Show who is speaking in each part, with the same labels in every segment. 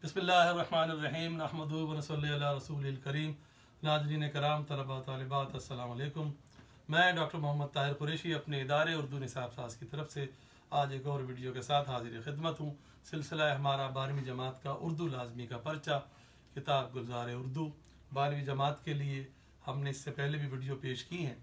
Speaker 1: बिस्मिल्लाहिर्रहमानिर्रहीम नहमदुहु व नसल्ली अला रसूलिल करीम। नाज़रीन कराम, तलबा तालिबात, अस्सलाम वालेकुम। मैं डॉक्टर मोहम्मद ताहिर कुरैशी अपने इदारे उर्दू निसाब साज की तरफ से आज एक और वीडियो के साथ हाजिर खिदमत हूँ। सिलसिला है हमारा 12वीं जमात का उर्दू लाजमी का पर्चा, किताब गुलजार उर्दू। 12वीं जमात के लिए हमने इससे पहले भी वीडियो पेश की हैं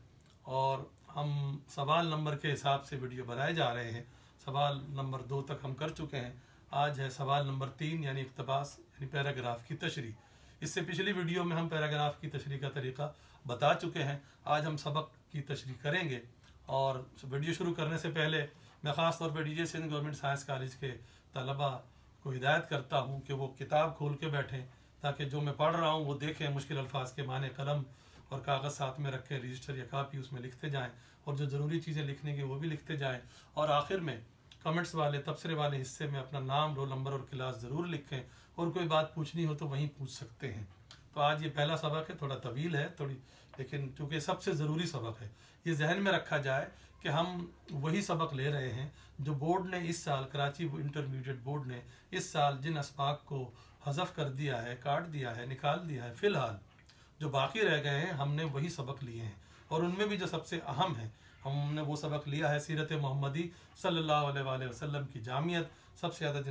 Speaker 1: और हम सवाल नंबर के हिसाब से वीडियो बनाए जा रहे हैं। सवाल नंबर 2 तक हम कर चुके हैं। आज है सवाल नंबर 3 यानी इक्तबास यानी पैराग्राफ की तशरीह। इससे पिछली वीडियो में हम पैराग्राफ की तशरीह का तरीका बता चुके हैं। आज हम सबक की तशरीह करेंगे और वीडियो शुरू करने से पहले मैं ख़ास तौर पर DJ Sindh government science college के तलबा को हिदायत करता हूँ कि वो किताब खोल के बैठें ताकि जो मैं पढ़ रहा हूँ वो देखें, मुश्किल अल्फाज के माने कलम और कागज़ साथ में रखें, रजिस्टर या कापी उसमें लिखते जाएँ और जो ज़रूरी चीज़ें लिखने की वो भी लिखते जाएँ और आखिर में कमेंट्स वाले तबसरे वाले हिस्से में अपना नाम, रोल नंबर और क्लास ज़रूर लिखें और कोई बात पूछनी हो तो वहीं पूछ सकते हैं। तो आज ये पहला सबक है, थोड़ा तवील है लेकिन चूँकि सबसे ज़रूरी सबक है, ये जहन में रखा जाए कि हम वही सबक ले रहे हैं जो बोर्ड ने इस साल, कराची इंटरमीडिएट बोर्ड ने इस साल जिन असबाक को हज़फ कर दिया है, काट दिया है, निकाल दिया है, फ़िलहाल जो बाकी रह गए हैं हमने वही सबक लिए हैं और उनमें भी जो सबसे अहम है हमने वो सबक लिया है सीरत मोहम्मदी सल्लल्लाहु अलैहि वसल्लम की जामियत। सबसे ज़्यादा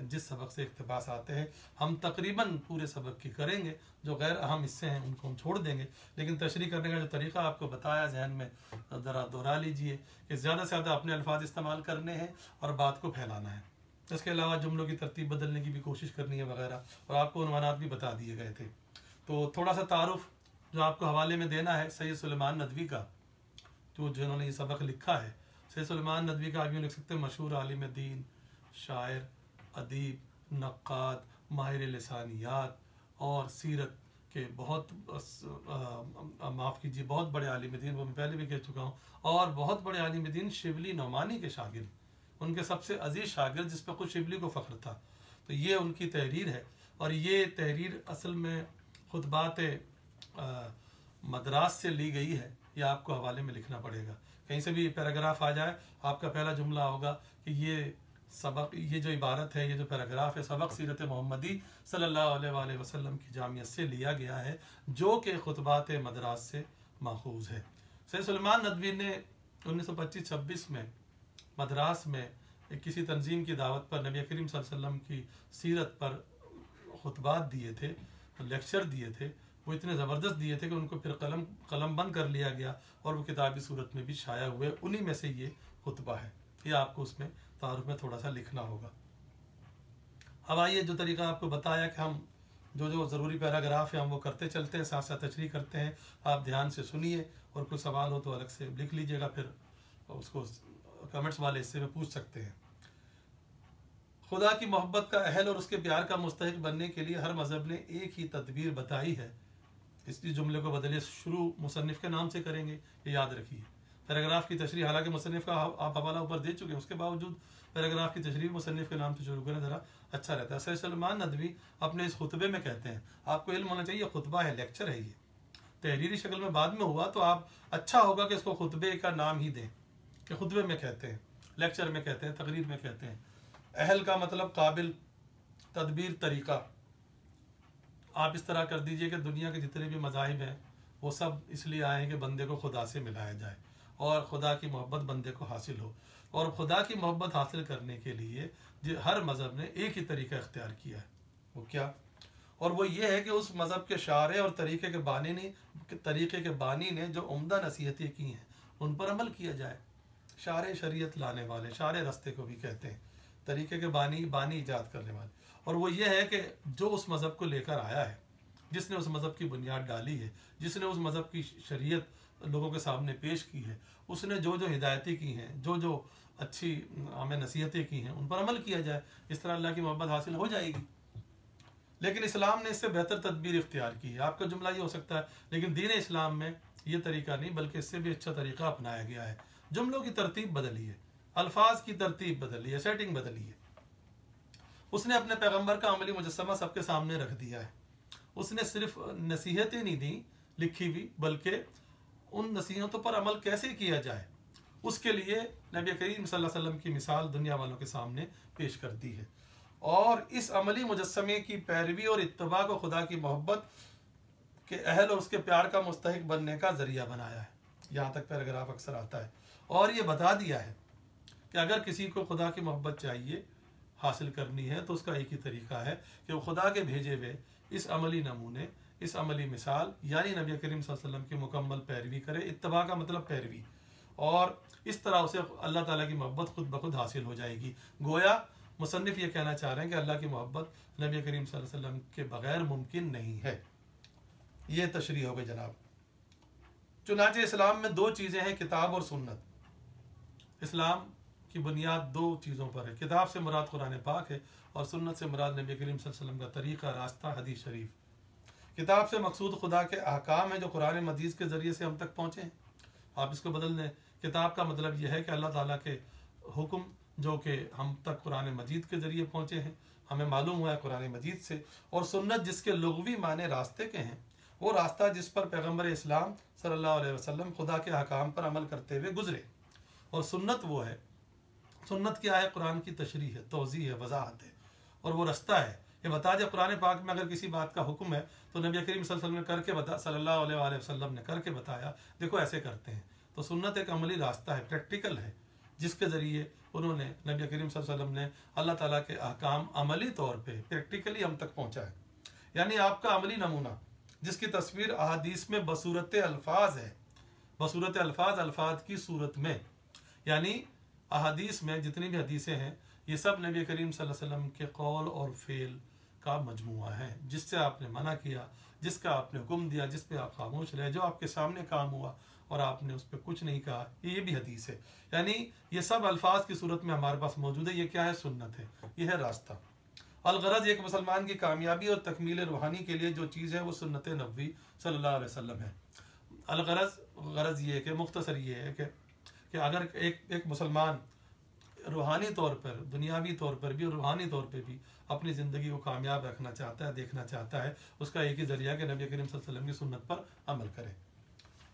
Speaker 1: जिस सबक से इक़्तिबास आते हैं हम तकरीबन पूरे सबक की करेंगे, जो गैर अहम हिस्से हैं उनको हम छोड़ देंगे। लेकिन तशरीह करने का जो तरीका आपको बताया जहन में ज़रा दोहरा लीजिए कि ज़्यादा से ज़्यादा अपने अल्फाज इस्तेमाल करने हैं और बात को फैलाना है। इसके अलावा जुमलों की तरतीब बदलने की भी कोशिश करनी है वगैरह, और आपको उन्वानात भी बता दिए गए थे। तो थोड़ा सा तारुफ जो आपको हवाले में देना है सैयद सुलेमान नदवी का, तो जिन्होंने ये सबक लिखा है। सैयद सुलेमान नदवी का आप यूँ लिख सकते हैं मशहूर आलिम दीन, शायर, अदीब, नक्काद, माहिर लिसानियात और सीरत के बहुत माफ़ कीजिए बहुत बड़े आलिम दीन, वो मैं पहले भी कह चुका हूँ, और बहुत बड़े आलिम दीन शिबली नौमानी के शागिर्द, उनके सबसे अजीज़ शागिर्द जिस पर खुद शिबली को फ़ख्र था। तो ये उनकी तहरीर है और ये तहरीर असल में खुतबात मदरास से ली गई है। यह आपको हवाले में लिखना पड़ेगा, कहीं से भी पैराग्राफ आ जाए आपका पहला जुमला होगा कि ये सबक, ये जो इबारत है, ये जो पैराग्राफ है, सबक सीरत मोहम्मदी सल्लल्लाहु अलैहि वसल्लम की जामियत से लिया गया है जो कि खुतबात मदरास से माखूज है। सैयद सुलेमान नदवी ने 1925-26 में मदरास में किसी तंजीम की दावत पर नबी करीम सल्लल्लाहु अलैहि वसल्लम की सीरत पर खुतबात दिए थे, लेक्चर दिए थे। वो इतने ज़बरदस्त दिए थे कि उनको फिर कलम बंद कर लिया गया और वो किताबी सूरत में भी शाया हुए। उन्हीं में से ये खुतबा है, ये आपको उसमें तारुफ में थोड़ा सा लिखना होगा। अब आइए, जो तरीका आपको बताया कि हम जो ज़रूरी पैराग्राफ है हम वो करते चलते हैं, साथ साथ तशरीह करते हैं। आप ध्यान से सुनिए और कोई सवाल हो तो अलग से लिख लीजिएगा, फिर उसको कमेंट्स वाले हिस्से में पूछ सकते हैं। खुदा की मोहब्बत का अहल और उसके प्यार का मुस्तहिक बनने के लिए हर मज़हब ने एक ही तदबीर बताई है। इसलिए जुमले को बदलिए, शुरू मुसन्निफ़ के नाम से करेंगे, ये याद रखिए। पैराग्राफ की तशरीह हालांकि मुसन्निफ़ का आप हवाला ऊपर दे चुके हैं, उसके बावजूद पैराग्राफ की तशरीह मुसन्निफ़ के नाम से शुरू करें, ज़रा अच्छा रहता है। सैयद सुलेमान नदवी अपने इस खुतबे में कहते हैं, आपको इल्म होना चाहिए खुतबा है, लेक्चर है, ये तहरीरी शक्ल में बाद में हुआ तो आप अच्छा होगा कि इसको खुतबे का नाम ही दें कि खुतबे में कहते हैं, लेक्चर में कहते हैं, तकरीर में कहते हैं। अहल का मतलब काबिल, तदबीर, तरीका। आप इस तरह कर दीजिए कि दुनिया के जितने भी मज़ाहिब हैं वो सब इसलिए आए हैं कि बंदे को खुदा से मिलाया जाए और खुदा की मोहब्बत बंदे को हासिल हो। और खुदा की मोहब्बत हासिल करने के लिए हर मज़हब ने एक ही तरीका इख्तियार किया है। वो क्या? और वो ये है कि उस मज़हब के शारे और तरीके के बानी ने जो उम्दा नसीहतें की हैं उन पर अमल किया जाए। शारे शरीयत लाने वाले, शारे रस्ते को भी कहते हैं, तरीके के बानी ईजाद करने वाले। और वो ये है कि जो उस मज़हब को लेकर आया है, जिसने उस मज़हब की बुनियाद डाली है, जिसने उस मज़हब की शरीयत लोगों के सामने पेश की है, उसने जो हिदायतें की हैं, जो अच्छी हमें नसीहतें की हैं, उन पर अमल किया जाए। इस तरह अल्लाह की मोहब्बत हासिल हो जाएगी। लेकिन इस्लाम ने इससे बेहतर तदबीर इख्तियार की है। आपका जुमला ये हो सकता है लेकिन दीन इस्लाम में ये तरीका नहीं, बल्कि इससे भी अच्छा तरीका अपनाया गया है। जुमलों की तरतीब बदली है, अल्फाज की तरतीब बदली है, सेटिंग बदली है। उसने अपने पैगंबर का अमली मुजस्समा सबके सामने रख दिया है। उसने सिर्फ नसीहतें नहीं दी लिखी भी, बल्कि उन नसीहतों पर अमल कैसे किया जाए उसके लिए नबी करीम सल्लल्लाहु अलैहि वसल्लम की मिसाल दुनिया वालों के सामने पेश कर दी है। और इस अमली मुजस्समे की पैरवी और इत्तबा को खुदा की मोहब्बत के अहल और उसके प्यार का मुस्तहिक बनने का ज़रिया बनाया है। यहाँ तक पैराग्राफ अक्सर आता है। और ये बता दिया है कि अगर किसी को खुदा की मोहब्बत चाहिए, हासिल करनी है, तो उसका एक ही तरीका है कि वो खुदा के भेजे हुए इस अमली नमूने, इस अमली मिसाल यानी नबी करीम सल्लल्लाहु अलैहि वसल्लम की मुकम्मल पैरवी करे। इत्तबा का मतलब पैरवी, और इस तरह उसे अल्लाह ताला की मोहब्बत खुद ब खुद हासिल हो जाएगी। गोया मुसन्निफ ये कहना चाह रहे हैं कि अल्लाह की मोहब्बत नबी करीम सल्लल्लाहु अलैहि वसल्लम के बगैर मुमकिन नहीं है। ये तशरीह हो गई जनाब। चुनाचे इस्लाम में दो चीज़ें हैं, किताब और सुन्नत। इस्लाम की बुनियाद दो चीज़ों पर है। किताब से मुराद कुरान पाक है और सुन्नत से मुराद नबी करीम सल्लल्लाहु अलैहि वसल्लम का तरीक़ा, रास्ता, हदीस शरीफ। किताब से मकसूद खुदा के अहकाम है जो कुरान मजीद के ज़रिए से हम तक पहुँचे हैं। आप इसको बदल दें, किताब का मतलब यह है कि अल्लाह ताला के हुक्म जो कि हम तक कुरान मजीद के ज़रिए पहुँचे हैं, हमें मालूम हुआ है कुरान मजीद से। और सुन्नत जिसके लुग़वी माने रास्ते के हैं, वो रास्ता जिस पर पैगम्बर इस्लाम सल्लल्लाहु अलैहि वसल्लम खुदा के अहकाम पर अमल करते हुए गुजरे। और सुन्नत वो है, सुन्नत क्या है? कुरान की तशरीह है, तोज़ी है, वजाहत है, और वो रास्ता है। ये बता दिया कुरान पाक में अगर किसी बात का हुक्म है तो नबी करीम सल्लल्लाहु अलैहि वसल्लम ने करके बता सल्लल्लाहु अलैहि वसल्लम ने करके बताया, देखो ऐसे करते हैं। तो सुन्नत एक अमली रास्ता है, प्रैक्टिकल है, जिसके ज़रिए उन्होंने नबी करीम सल्लल्लाहु अलैहि वसल्लम ने अल्लाह ताला के अहकाम अमली तौर पे प्रैक्टिकली हम तक पहुँचा है। यानी आपका अमली नमूना जिसकी तस्वीर अहादीस में बसूरत अल्फाज है, बसूरत अल्फाज, अल्फाज की सूरत में, यानी अहादीस में जितनी भी हदीसें हैं ये सब नबी करीम सल्लल्लाहु अलैहि वसल्लम के कौल और फेल का मजमुआ है। जिससे आपने मना किया, जिसका आपने हुक्म दिया, जिस पे आप खामोश रहे, जो आपके सामने काम हुआ और आपने उस पर कुछ नहीं कहा, ये भी हदीस है। यानी ये सब अल्फाज की सूरत में हमारे पास मौजूद है। ये क्या है? सुन्नत है, ये है रास्ता। अलगरज एक मुसलमान की कामयाबी और तकमील रूहानी के लिए जो चीज़ है वो सुन्नत नबवी सल्लल्लाहु अलैहि वसल्लम है। अलगरज, गरज ये है कि मुख्तसर ये है कि अगर एक मुसलमान रूहानी तौर पर, दुनियावी तौर पर भी और रूहानी तौर पर भी अपनी ज़िंदगी को कामयाब रखना चाहता है, देखना चाहता है, उसका एक ही ज़रिया कि नबी करीम सल्लल्लाहु अलैहि वसल्लम की सुन्नत पर अमल करे।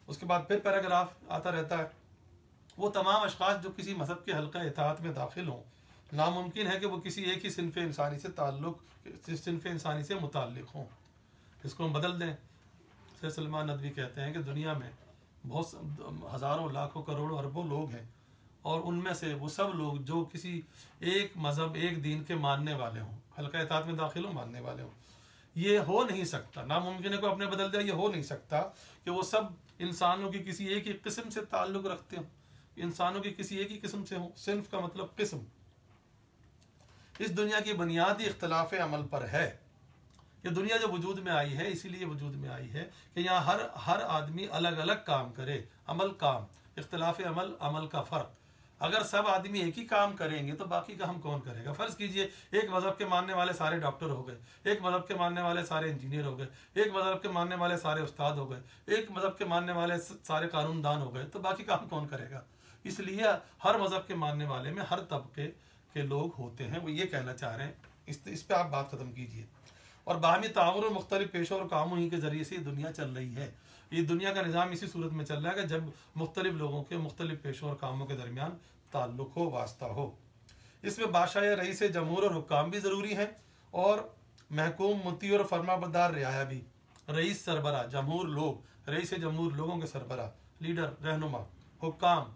Speaker 1: उसके बाद फिर पैराग्राफ आता रहता है, वो तमाम अशख़ास जो किसी मज़हब के हल्का इताअत में दाखिल हों, नामुमकिन है कि वो किसी एक ही सिनफ़ इंसानी से सिनफ़ इंसानी से मुताल्लिक़ हों। इसको हम बदल दें, सैयद सलमान नदवी कहते हैं कि दुनिया में बहुत हज़ारों, लाखों, करोड़ों, अरबों लोग हैं, और उनमें से वो सब लोग जो किसी एक मज़हब, एक दीन के मानने वाले हों, हल्का इताअत में दाखिल हों, मानने वाले हों। ये हो नहीं सकता, नामुमकिन है को अपने बदल दिया, ये हो नहीं सकता कि वो सब इंसानों की किसी एक ही किस्म से ताल्लुक़ रखते हों, इंसानों की किसी एक ही किस्म से हों। सिन्फ का मतलब किस्म। इस दुनिया की बुनियादी इख्तलाफ अमल पर है। ये दुनिया जो वजूद में आई है इसीलिए वजूद में आई है कि यहाँ हर आदमी अलग अलग काम करे, अमल काम, इख्तलाफ अमल, अमल का फ़र्क। अगर सब आदमी एक ही काम करेंगे तो बाकी का हम कौन करेगा? फ़र्ज़ कीजिए एक मज़हब के मानने वाले सारे डॉक्टर हो गए, एक मज़हब के मानने वाले सारे इंजीनियर हो गए, एक मज़हब के मानने वाले सारे उस्ताद हो गए, एक मज़हब के मानने वाले सारे कानूनदान हो गए, तो बाकी काम कौन करेगा? इसलिए हर मज़हब के मानने वाले में हर तबके के लोग होते हैं। वो ये कहना चाह रहे हैं, इस पर आप बात ख़त्म कीजिए। और बाहमी ताउन और मुख्तलिफ पेशों और कामों ही के ज़रिए से दुनिया चल रही है। ये दुनिया का निज़ाम इसी सूरत में चल रहा है कि जब मुख्तलिफ लोगों के मुख्तलिफ पेशों और कामों के दरमियान ताल्लुक़ हो, वास्ता हो। इसमें बादशाह या रईस जमहूर और हुक्काम भी ज़रूरी हैं, और महकूम, मुती और फरमाबरदार रियाया भी। रईस सरबरा, जमहूर लोग, रईस जमहूर लोगों के सरबरा, लीडर, रहनुमा। हुक्काम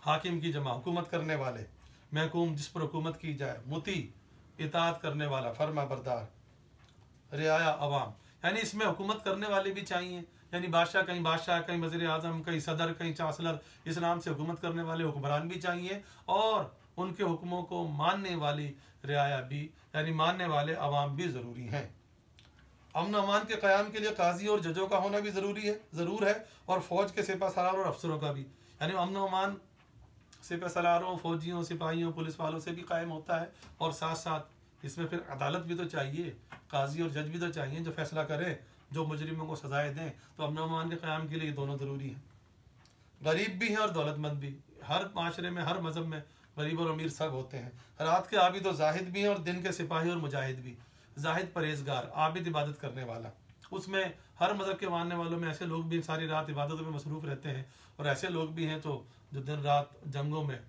Speaker 1: हाकिम की जमा, हुकूमत करने वाले। महकूम जिस पर हुकूमत की जाए। मुती इताअत करने वाला, फरमा बरदार। रियाया अवाम, यानी इसमें हुकूमत करने वाले भी चाहिए, यानी बादशाह, कहीं वज़ीर आज़म, कहीं सदर, कहीं चांसलर, इस नाम से हुकूमत करने वाले हुक्मरान भी चाहिए, और उनके हुक्मों को मानने वाली रियाया भी, यानी मानने वाले अवाम भी ज़रूरी हैं। अमन अमान के क़याम के लिए काजी और जजों का होना भी ज़रूर है, और फ़ौज के सिपा सलार और अफसरों का भी। यानी अमन अमान सिपा सलारों, फ़ौजियों, सिपाहियों, पुलिस वालों से भी कायम होता है, और साथ साथ इसमें फिर अदालत भी तो चाहिए, काजी और जज भी तो चाहिए जो फैसला करें, जो मुजरिमों को सजाएं दें। तो अमन अमान के क़याम के लिए दोनों ज़रूरी हैं। गरीब भी हैं और दौलतमंद भी। हर माशरे में, हर मज़हब में गरीब और अमीर सब होते हैं। रात के आबिद और जाहिद भी हैं, और दिन के सिपाही और मुजाहिद भी। जाहिद परहेजगार, आबिद इबादत करने वाला। उसमें हर मज़हब के मानने वालों में ऐसे लोग भी सारी रात इबादतों में मसरूफ़ रहते हैं, और ऐसे लोग भी हैं तो जो दिन रात जंगों में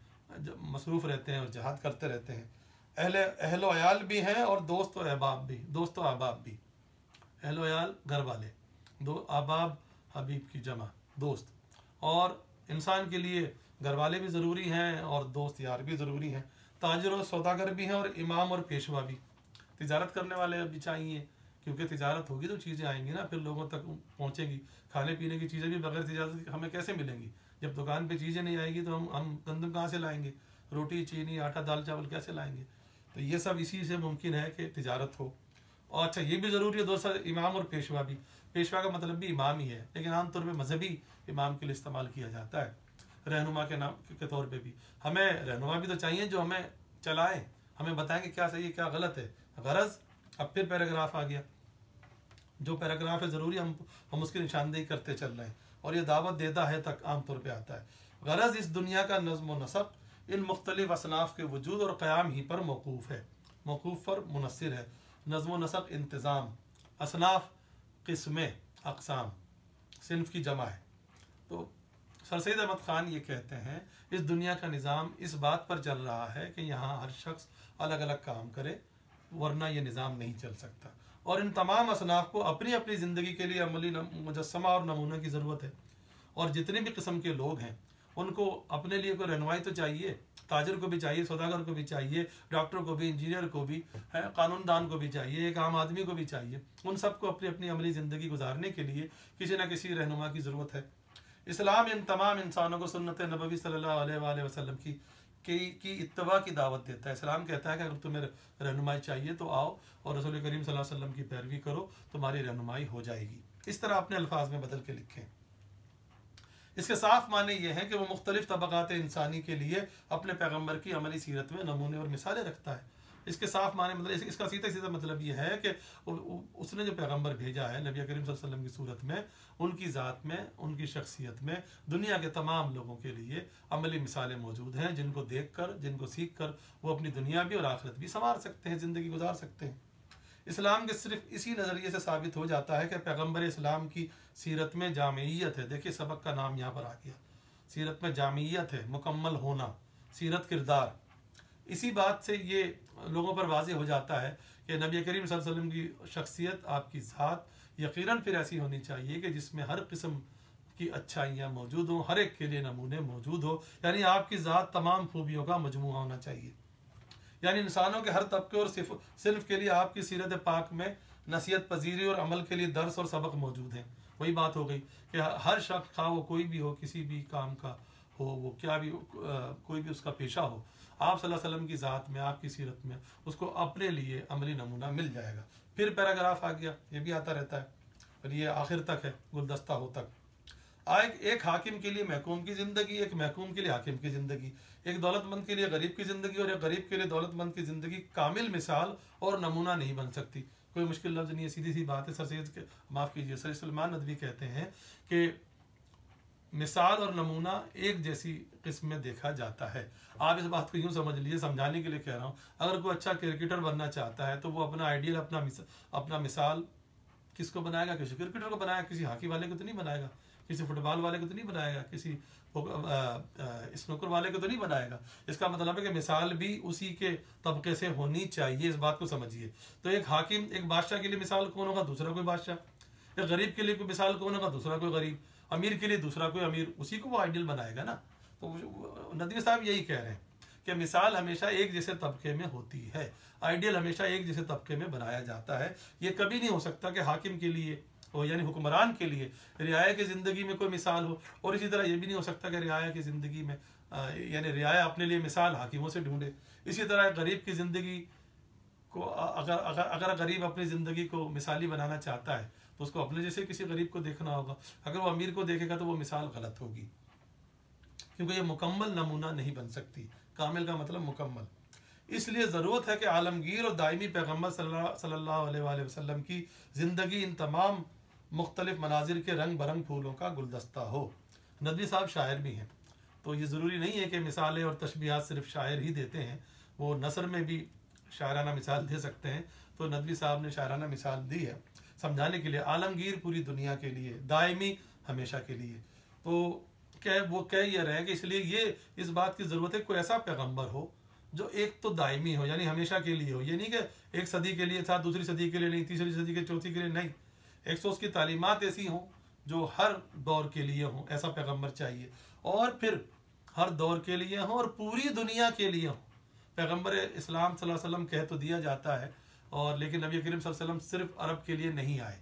Speaker 1: मसरूफ़ रहते हैं और जहाद करते रहते हैं। अहलो अयाल भी हैं और दोस्त व अहबाब भी, दोस्त व अहबाब भी। अहलो अयाल घर वाले, दो अहबाब हबीब की जमा दोस्त। और इंसान के लिए घर वाले भी ज़रूरी हैं और दोस्त यार भी ज़रूरी हैं। ताजिर और सौदागर भी हैं और इमाम और पेशवा भी। तिजारत करने वाले भी चाहिए, क्योंकि तिजारत होगी तो चीज़ें आएंगी ना, फिर लोगों तक पहुँचेगी। खाने पीने की चीज़ें भी बगैर तिजारत के हमें कैसे मिलेंगी? जब दुकान पे चीज़ें नहीं आएगी तो हम गंदम कहाँ से लाएंगे? रोटी चीनी आटा दाल चावल कैसे लाएंगे? तो ये सब इसी से मुमकिन है कि तिजारत हो। और अच्छा ये भी ज़रूरी है दोस्तों, इमाम और पेशवा भी। पेशवा का मतलब भी इमाम ही है, लेकिन आमतौर पर मजहबी इमाम के लिए इस्तेमाल किया जाता है। रहनुमा के नाम के तौर पे भी हमें रहनुमा भी तो चाहिए जो हमें चलाएं, हमें बताएं कि क्या सही है क्या गलत है। गरज अब फिर पैराग्राफ आ गया, जो पैराग्राफ है ज़रूरी हम उसकी निशानदेही करते चल रहे हैं, और ये दावत देता है तक आमतौर पर आता है। गरज इस दुनिया का नज़्म व नसक इन मुख्तलिफ असनाफ के वजूद और क़याम ही पर मौकूफ़ है, मौकूफ़ पर मुनस्सिर है। नज़्म व नसक इंतज़ाम, असनाफ किस्में, अक़साम, सिन्फ की जमा है। तो सर सैयद अहमद ख़ान ये कहते हैं इस दुनिया का निज़ाम इस बात पर चल रहा है कि यहाँ हर शख्स अलग अलग काम करे, वरना ये निज़ाम नहीं चल सकता। और इन तमाम असनाफ को अपनी अपनी ज़िंदगी के लिए अमली मुजस्समा और नमूने की ज़रूरत है। और जितने भी किस्म के लोग हैं उनको अपने लिए कोई रहनुमाई तो चाहिए। ताजिर को भी चाहिए, सौदागर को भी चाहिए, डॉक्टर को भी, इंजीनियर को भी, कानूनदान को भी चाहिए, एक आम आदमी को भी चाहिए। उन सबको अपनी अपनी अमली ज़िंदगी गुजारने के लिए किसी न किसी रहनुमा की ज़रूरत है। इस्लाम इन तमाम इंसानों को सुन्नत नबवी सल्लल्लाहु अलैहि वसल्लम की इत्तबा की दावत देता है। इस्लाम कहता है कि अगर तुम्हें रहनुमाई चाहिए तो आओ और रसूल करीम सल्लल्लाहु अलैहि वसल्लम की पैरवी करो, तुम्हारी रहनुमाई हो जाएगी। इस तरह अपने अल्फाज में बदल के लिखें। इसके साफ माने ये हैं कि वो मुख्तलिफ तबक़ात इंसानी के लिए अपने पैगम्बर की अमली सीरत में नमूने और मिसालें रखता है। इसके साफ माने मतलब इसका सीधा सीधा मतलब ये है कि उसने जो पैगम्बर भेजा है नबी करीम सल्लल्लाहु अलैहि वसल्लम की सूरत में, उनकी ज़ात में, उनकी शख्सियत में दुनिया के तमाम लोगों के लिए अमली मिसालें मौजूद हैं, जिनको देख कर, जिनको सीख कर वो अपनी दुनिया भी और आखिरत भी संवार सकते हैं, ज़िंदगी गुजार सकते हैं। इस्लाम के सिर्फ इसी नज़रिए से साबित हो जाता है कि पैगम्बर इस्लाम की सीरत में जामियत है। देखिए सबक का नाम यहाँ पर आ गया, सीरत में जामियत है, मुकम्मल होना, सीरत किरदार। इसी बात से ये लोगों पर वाज़ेह हो जाता है कि नबी करीम सल्लल्लाहु अलैहि वसल्लम की शख्सियत, आपकी ज़ात यकीनन फिर ऐसी होनी चाहिए कि जिसमें हर किस्म की अच्छाइयाँ मौजूद हों, हर एक के लिए नमूने मौजूद हो। यानी आपकी ज़ात तमाम खूबियों का मजमूआ होना चाहिए। यानी इंसानों के हर तबके और सिर्फ के लिए आपकी सीरत पाक में नसीहत पजीरी और अमल के लिए दर्स और सबक मौजूद हैं। वही बात हो गई कि हर शख्स खा वो कोई भी हो, किसी भी काम का हो, वो क्या भी कोई भी उसका पेशा हो, आप सल्लल्लाहु अलैहि वसल्लम की ज़ात में, आपकी सीरत में उसको अपने लिए अमली नमूना मिल जाएगा। फिर पैराग्राफ आ गया, ये भी आता रहता है और ये आखिर तक है, गुलदस्ता हो तक। एक हाकिम के लिए महकूम की ज़िंदगी, एक महकूम के लिए हाकिम की ज़िंदगी, एक दौलतमंद के लिए गरीब की ज़िंदगी और एक गरीब के लिए दौलतमंद की ज़िंदगी कामिल मिसाल और नमूना नहीं बन सकती। कोई मुश्किल लफ्ज़ नहीं है, सीधी सी बात है। सर सैयद के माफ़ कीजिए सर सलमान नदवी कहते हैं कि मिसाल और नमूना एक जैसी किस्म में देखा जाता है। आप इस बात को यूँ समझ लीजिए, समझाने के लिए कह रहा हूँ, अगर कोई अच्छा क्रिकेटर बनना चाहता है तो वो अपना आइडियल, अपना मिसाल किसको बनाएगा? किसी क्रिकेटर को बनाएगा, किसी हॉकी वाले को तो नहीं बनाएगा, किसी फुटबॉल वाले को तो नहीं बनाएगा, किसी स्नूकर वाले को तो नहीं बनाएगा। इसका मतलब है कि मिसाल भी उसी के तबके से होनी चाहिए, इस बात को समझिए। तो एक हाकिम, एक बादशाह के लिए मिसाल कौन होगा? दूसरा कोई बादशाह। एक गरीब के लिए कोई मिसाल कौन होगा? दूसरा कोई गरीब। अमीर के लिए दूसरा कोई अमीर, उसी को वो आइडियल बनाएगा ना। तो नदवी साहब यही कह रहे हैं कि मिसाल हमेशा एक जैसे तबके में होती है, आइडियल हमेशा एक जैसे तबके में बनाया जाता है। ये कभी नहीं हो सकता कि हाकिम के लिए हो, यानी हुक्मरान के लिए रियाया की ज़िंदगी में कोई मिसाल हो, और इसी तरह ये भी नहीं हो सकता कि रियाया की ज़िंदगी में यानी रियाया अपने लिए मिसाल हाकिमों से ढूंढे। इसी तरह गरीब की ज़िंदगी को अगर गरीब अपनी ज़िंदगी को मिसाली बनाना चाहता है तो उसको अपने जैसे किसी गरीब को देखना होगा। अगर वो अमीर को देखेगा तो वो मिसाल गलत होगी, क्योंकि ये मुकम्मल नमूना नहीं बन सकती। कामिल का मतलब मुकम्मल। इसलिए ज़रूरत है कि आलमगीर और दायमी पैगम्बर सल्लल्लाहु अलैहि वसल्लम की ज़िंदगी इन तमाम मुख्तलिफ मनाजिर के रंग बरंग फूलों का गुलदस्ता हो। नदवी साहब शायर भी हैं, तो ये ज़रूरी नहीं है कि मिसालें और तशबीहात सिर्फ शायर ही देते हैं, वो नसर में भी शायराना मिसाल दे सकते हैं। तो नदवी साहब ने शायराना मिसाल दी है समझाने के लिए, आलमगीर पूरी दुनिया के लिए, दायमी हमेशा के लिए। तो वो कह ये रहे हैं कि इसलिए ये इस बात की ज़रूरत है कोई ऐसा पैगम्बर हो जो एक तो दायमी हो, यानी हमेशा के लिए हो। ये नहीं कि एक सदी के लिए था, दूसरी सदी के लिए नहीं, तीसरी सदी के चौथी के लिए नहीं। एक तो उसकी तालीमात ऐसी हों जो हर दौर के लिए हों, ऐसा पैगम्बर चाहिए। और फिर हर दौर के लिए हों और पूरी दुनिया के लिए हों। पैगम्बर इस्लाम सल्लल्लाहु अलैहि वसल्लम कह तो दिया जाता है, और लेकिन नबी करीम सल्लल्लाहु अलैहि वसल्लम सिर्फ अरब के लिए नहीं आए,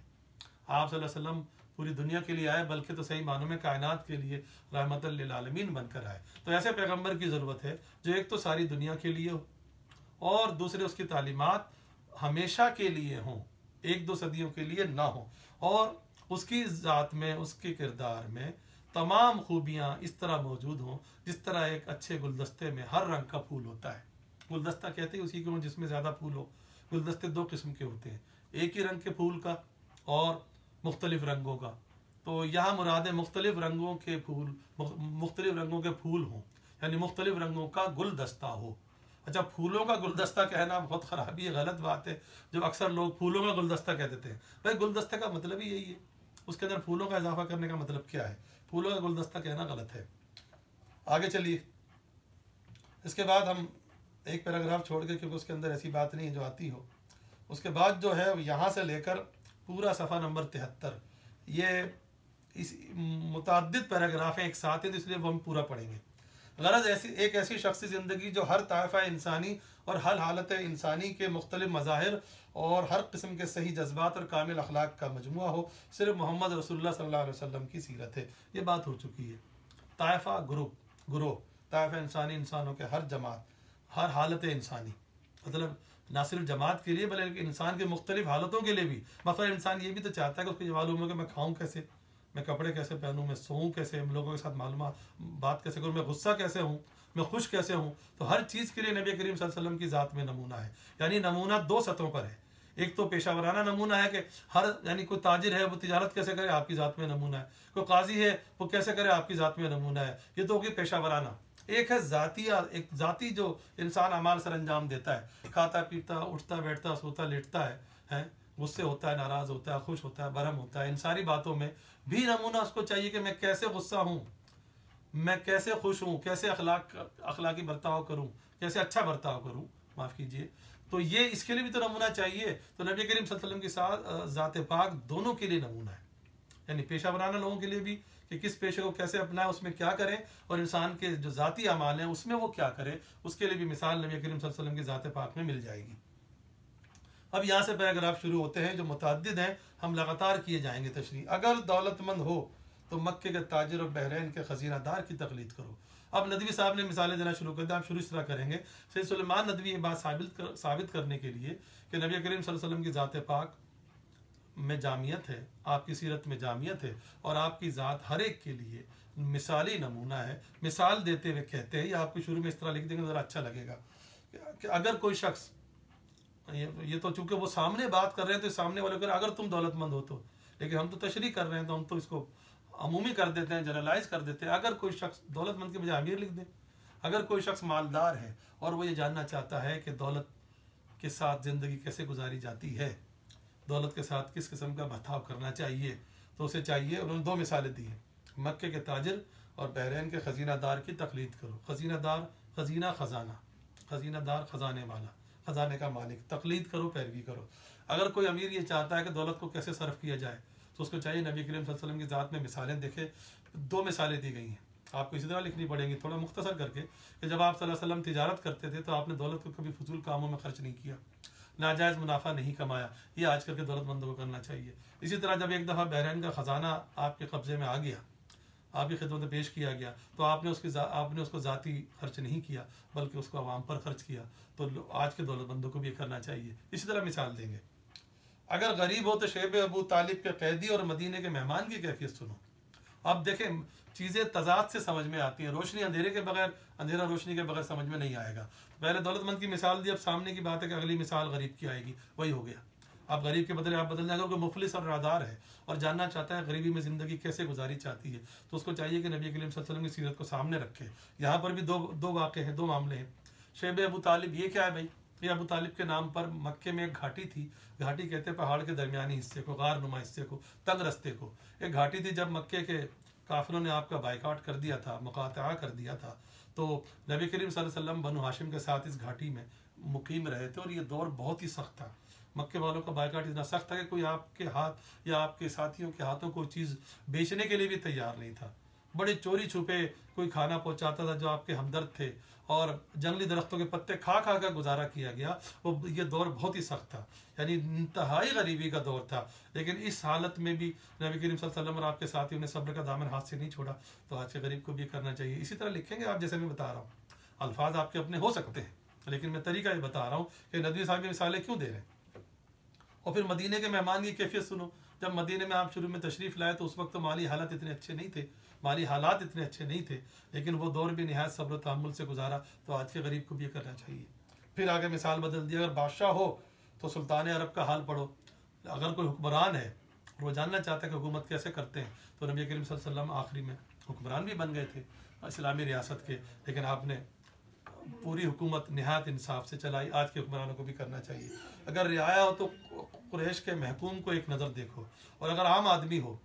Speaker 1: आप सल्लल्लाहु अलैहि वसल्लम पूरी दुनिया के लिए आए, बल्कि तो सही मानों में कायनात के लिए रहमतल लिल आलमीन बनकर आए। तो ऐसे पैगम्बर की ज़रूरत है जो एक तो सारी दुनिया के लिए हो और दूसरे उसकी तालीमात हमेशा के लिए हों, एक दो सदियों के लिए ना हो, और उसकी ज़ात में, उसके किरदार में तमाम खूबियाँ इस तरह मौजूद हों जिस तरह एक अच्छे गुलदस्ते में हर रंग का फूल होता है। गुलदस्ता कहते हैं उसी को जिसमें ज़्यादा फूल हो। गुलदस्ते दो किस्म के होते हैं, एक ही रंग के फूल का और मुख्तलिफ रंगों का। तो यहाँ मुराद है मुख्तलिफ रंगों के फूल, मुख्तलिफ रंगों के फूल हों, यानी मुख्तलिफ रंगों का गुलदस्ता हो। अच्छा, फूलों का गुलदस्ता कहना बहुत ख़राबी है, गलत बात है। जो अक्सर लोग फूलों का गुलदस्ता कह देते हैं, भाई गुलदस्ते का मतलब ही यही है, उसके अंदर फूलों का इजाफा करने का मतलब क्या है? फूलों का गुलदस्ता कहना गलत है। आगे चलिए, इसके बाद हम एक पैराग्राफ छोड़ के, क्योंकि उसके अंदर ऐसी बात नहीं है जो आती हो। उसके बाद जो है यहाँ से लेकर पूरा सफ़ा नंबर 73, ये इस मुतअद्दिद पैराग्राफ हैं एक साथ है, तो इसलिए वो हम पूरा पढ़ेंगे। गरज एक ऐसी शख्सी ज़िंदगी जो हर ताइफ़ा इंसानी और हर हालत इंसानी के मुख्तलिफ मज़ाहिर और हर किस्म के सही जज्बात और कामिल अखलाक का मजमुआ हो, सिर्फ मोहम्मद रसूलुल्लाह सल्लल्लाहु अलैहि वसल्लम की सीरत है। ये बात हो चुकी है। ताइफ़ा ग्रुप ताइफ़ा इंसानी, इंसानों के हर जमात, हर हालत इंसानी, मतलब ना सिर्फ जमात के लिए बल्कि इंसान के मुख्तलिफ हालतों के लिए भी। मतलब इंसान ये भी तो चाहता है कि उसको ये मालूम हो कि मैं खाऊँ कैसे, मैं कपड़े कैसे पहनूँ, मैं सोऊँ कैसे, लोगों के साथ मालूम बात कैसे करूँ, मैं गुस्सा कैसे हूँ, मैं खुश कैसे हूँ। तो हर चीज़ के लिए नबी करीम सल्लल्लाहु अलैहि वसल्लम की ज़ात में नमूना है। यानी नमूना दो सतहों पर है। एक तो पेशावराना नमूना है कि हर, यानी कोई ताजिर है वो तिजारत कैसे करे, आपकी ज़ात में नमूना है। कोई काजी है वो कैसे करे, आपकी ज़ात में नमूना है। ये तो होगी पेशावराना। एक है ज़ातिया, एक ज़ाती जो इंसान अमाल सर अंजाम देता है, खाता पीता, उठता बैठता, सोता लेटता है, गुस्से होता है, नाराज़ होता है, खुश होता है, बरहम होता है। इन सारी बातों में भी नमूना उसको चाहिए कि मैं कैसे गुस्सा हूँ, मैं कैसे खुश हूँ, कैसे अखलाकी बर्ताव करूँ, कैसे अच्छा बर्ताव करूँ, माफ़ कीजिए। तो ये इसके लिए भी तो नमूना चाहिए। तो नबी करीम सल्लल्लाहु अलैहि वसल्लम के साथ ज़ात पाक दोनों के लिए नमूना है, यानी पेशा वराना लोगों के लिए भी कि किस पेशे को कैसे अपनाएं, उसमें क्या करें, और इंसान के जो ज़ाती अमाल हैं उसमें वो क्या करे, उसके लिए भी मिसाल नबी करीम सल्लल्लाहु अलैहि वसल्लम की ज़ात पाक में मिल जाएगी। अब यहाँ से पैराग्राफ शुरू होते हैं जो मुतअद्दिद हैं, हम लगातार किए जाएंगे तशरीह। अगर दौलतमंद हो तो मक्के के ताजिर और बहरैन के खजीनादार की तकलीद करो। अब नदवी साहब ने मिसालें देना शुरू कर दिया। आप शुरू इस तरह करेंगे। सैयद सुलेमान नदवी ये बात साबित करने के लिए कि नबी करीम सल्लल्लाहु अलैहि वसल्लम की ज़ात पाक में जामियत है, आपकी सीरत में जामियत है, और आपकी ज़ात हर एक के लिए मिसाली नमूना है। मिसाल देते हुए कहते हैं, ये आपको शुरू में इस तरह लिख देंगे ज़रा अच्छा लगेगा कि अगर कोई शख्स, ये तो चूंकि वो सामने बात कर रहे हैं तो सामने वाले को अगर तुम दौलतमंद हो तो, लेकिन हम तो तशरीह कर रहे हैं तो हम तो इसको अमूमी कर देते हैं, जनरलाइज कर देते हैं। अगर कोई शख्स दौलतमंद के बजाय अमीर लिख दें। अगर कोई शख्स मालदार है और वो ये जानना चाहता है कि दौलत के साथ ज़िंदगी कैसे गुजारी जाती है, दौलत के साथ किस किस्म का बर्ताव करना चाहिए, तो उसे चाहिए, उन्होंने दो मिसालें दी हैं, मक्के के ताजिर और बहरैन के खजीनादार की तकलीद करो। खजीनादार, खजीना खजाना, खजीनादार खजाने वाला, खजाने का मालिक, तकलीद करो, पैरवी करो। अगर कोई अमीर ये चाहता है कि दौलत को कैसे सर्फ किया जाए तो उसको चाहिए नबी करीम सल्लल्लाहु अलैहि वसल्लम की ज़ात में मिसालें देखे। दो मिसालें दी गई हैं, आपको इसी तरह लिखनी पड़ेंगी थोड़ा मुख्तसर करके, कि जब आप सल्लल्लाहु अलैहि वसल्लम तिजारत करते थे तो आपने दौलत को कभी फजूल कामों में खर्च नहीं किया, नाजायज़ मुनाफा नहीं कमाया। ये आज करके दौलतमंदों को करना चाहिए। इसी तरह जब एक दफ़ा बहरैन का ख़जाना आपके कब्ज़े में आ गया, आपकी खिदमत में पेश किया गया, तो आपने उसको ज़ाती खर्च नहीं किया बल्कि उसको आवाम पर खर्च किया। तो आज के दौलतमंदों को भी करना चाहिए। इसी तरह मिसाल देंगे, अगर गरीब हो तो शेब अबू तालिब के कैदी और मदीने के मेहमान की कैफियत सुनो। अब देखें, चीज़ें तजाद से समझ में आती हैं। रोशनी अंधेरे के बगैर, अंधेरा रोशनी के बगैर समझ में नहीं आएगा। पहले दौलतमंद की मिसाल दी, अब सामने की बात है कि अगली मिसाल गरीब की आएगी, वही हो गया। आप गरीब के बदले आप बदलने, अगर कोई मुफलिस और रादार है और जानना चाहता है गरीबी में ज़िंदगी कैसे गुजारी चाहती है, तो उसको चाहिए कि नबी करीम सल्लल्लाहु अलैहि वसल्लम की सीरत को सामने रखे। यहाँ पर भी दो वाक़े हैं, दो मामले हैं। शेब अबू तालिब, ये क्या है भाई? ये अबू तालिब के नाम पर मक्के में एक घाटी थी। घाटी कहते हैं पहाड़ के दरमियानी हिस्से को, गार नुमा हिस्से को, तंग रस्ते को। एक घाटी थी। जब मक्के के काफिरों ने आपका बाइकाट कर दिया था, मुकाता कर दिया था, तो नबी करीम सल्लल्लाहु अलैहि वसल्लम बनु हाशिम के साथ इस घाटी में मुकीम रहे थे और ये दौर बहुत ही सख्त था। मक्के वालों का बायकाट इतना सख्त था कि कोई आपके हाथ या आपके साथियों के हाथों कोई चीज़ बेचने के लिए भी तैयार नहीं था। बड़े चोरी छुपे कोई खाना पहुंचाता था जो आपके हमदर्द थे, और जंगली दरख्तों के पत्ते खा खा कर गुजारा किया गया। वो ये दौर बहुत ही सख्त था, यानी इंतहाई गरीबी का दौर था। लेकिन इस हालत में भी नबी करीम सल्लल्लाहु अलैहि वसल्लम और आपके साथियों ने सब्र का दामन हाथ से नहीं छोड़ा। तो आज के गरीब को भी करना चाहिए। इसी तरह लिखेंगे आप, जैसे मैं बता रहा हूँ, अल्फाज आपके अपने हो सकते हैं, लेकिन मैं तरीका ये बता रहा हूँ कि नबी साहब ये मिसालें क्यों दे रहे हैं। और फिर मदीने के मेहमान की कैफियत सुनो। जब मदीने में आप शुरू में तशरीफ़ लाए तो उस वक्त तो माली हालात इतने अच्छे नहीं थे, लेकिन वो दौर भी नहायत सब्र तहम्मुल से गुजारा। तो आज के गरीब को भी ये करना चाहिए। फिर आगे मिसाल बदल दी, अगर बादशाह हो तो सुल्तान अरब का हाल पढ़ो। अगर कोई हुक्मरान है और वो जानना चाहता है कि हुकूमत कैसे करते हैं, तो नबी करीम सल्लल्लाहु अलैहि वसल्लम आखिरी में हुक्मरान भी बन गए थे इस्लामी रियासत के, लेकिन आपने पूरी हुकूमत नहायत इंसाफ से चलाई। आज के हुक्मरानों को भी करना चाहिए। अगर रियाया हो तो कुरैश के महकूम को एक नज़र देखो, और अगर आम आदमी हो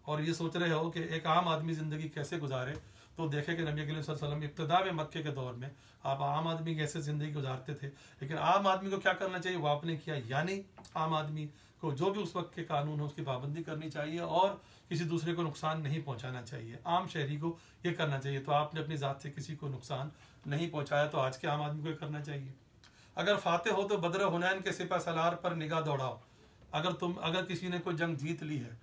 Speaker 1: और ये सोच रहे हो कि एक आम आदमी ज़िंदगी कैसे गुजारे, तो देखे कि नबी करीम सल्लल्लाहु अलैहि वसल्लम इब्तिदा में मक्के के दौर में आप आम आदमी कैसे ज़िंदगी गुजारते थे। लेकिन आम आदमी को क्या करना चाहिए वो आपने किया, यानी आम आदमी को जो भी उस वक्त के कानून है उसकी पाबंदी करनी चाहिए और किसी दूसरे को नुकसान नहीं पहुंचाना चाहिए। आम शहरी को ये करना चाहिए। तो आपने अपनी ज़ात से किसी को नुकसान नहीं पहुंचाया, तो आज के आम आदमी को ये करना चाहिए। अगर फाते हो तो बदर हुनैन के सिपा सलार पर निगाह दौड़ाओ। अगर किसी ने कोई जंग जीत ली है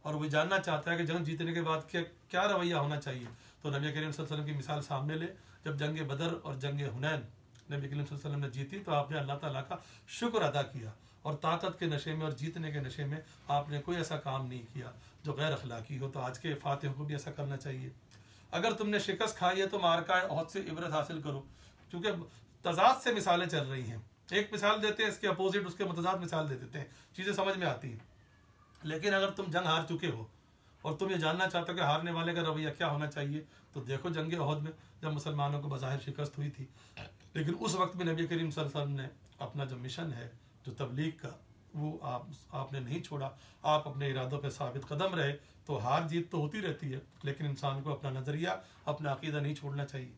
Speaker 1: और वो जानना चाहता है कि जंग जीतने के बाद क्या रवैया होना चाहिए, तो नबी करीम सल्लल्लाहु अलैहि वसल्लम की मिसाल सामने ले। जब जंग बदर और जंग हुनैन नबी करीम सल्लल्लाहु अलैहि वसल्लम ने जीती तो आपने अल्लाह ताला का शुक्र अदा किया, और ताकत के नशे में और जीतने के नशे में आपने कोई ऐसा काम नहीं किया जो गैर अखलाकी हो। तो आज के फातिह को भी ऐसा करना चाहिए। अगर तुमने शिकस्त खाई है तो मारका ओहद से इबरत हासिल करो, क्योंकि तजाद से मिसालें चल रही हैं। एक मिसाल देते हैं, इसके अपोजिट उसके मुतजाद मिसाल दे देते हैं, चीज़ें समझ में आती हैं। लेकिन अगर तुम जंग हार चुके हो और तुम ये जानना चाहते हो कि हारने वाले का रवैया क्या होना चाहिए, तो देखो जंग ओहद में जब मुसलमानों को बज़ाहिर शिकस्त हुई थी, लेकिन उस वक्त भी नबी करीम सल्लल्लाहु अलैहि वसल्लम ने अपना जो मिशन है जो तबलीग का, वो आपने नहीं छोड़ा। आप अपने इरादों पर साबित कदम रहे। तो हार जीत तो होती रहती है, लेकिन इंसान को अपना नज़रिया, अपना अकीदा नहीं छोड़ना चाहिए।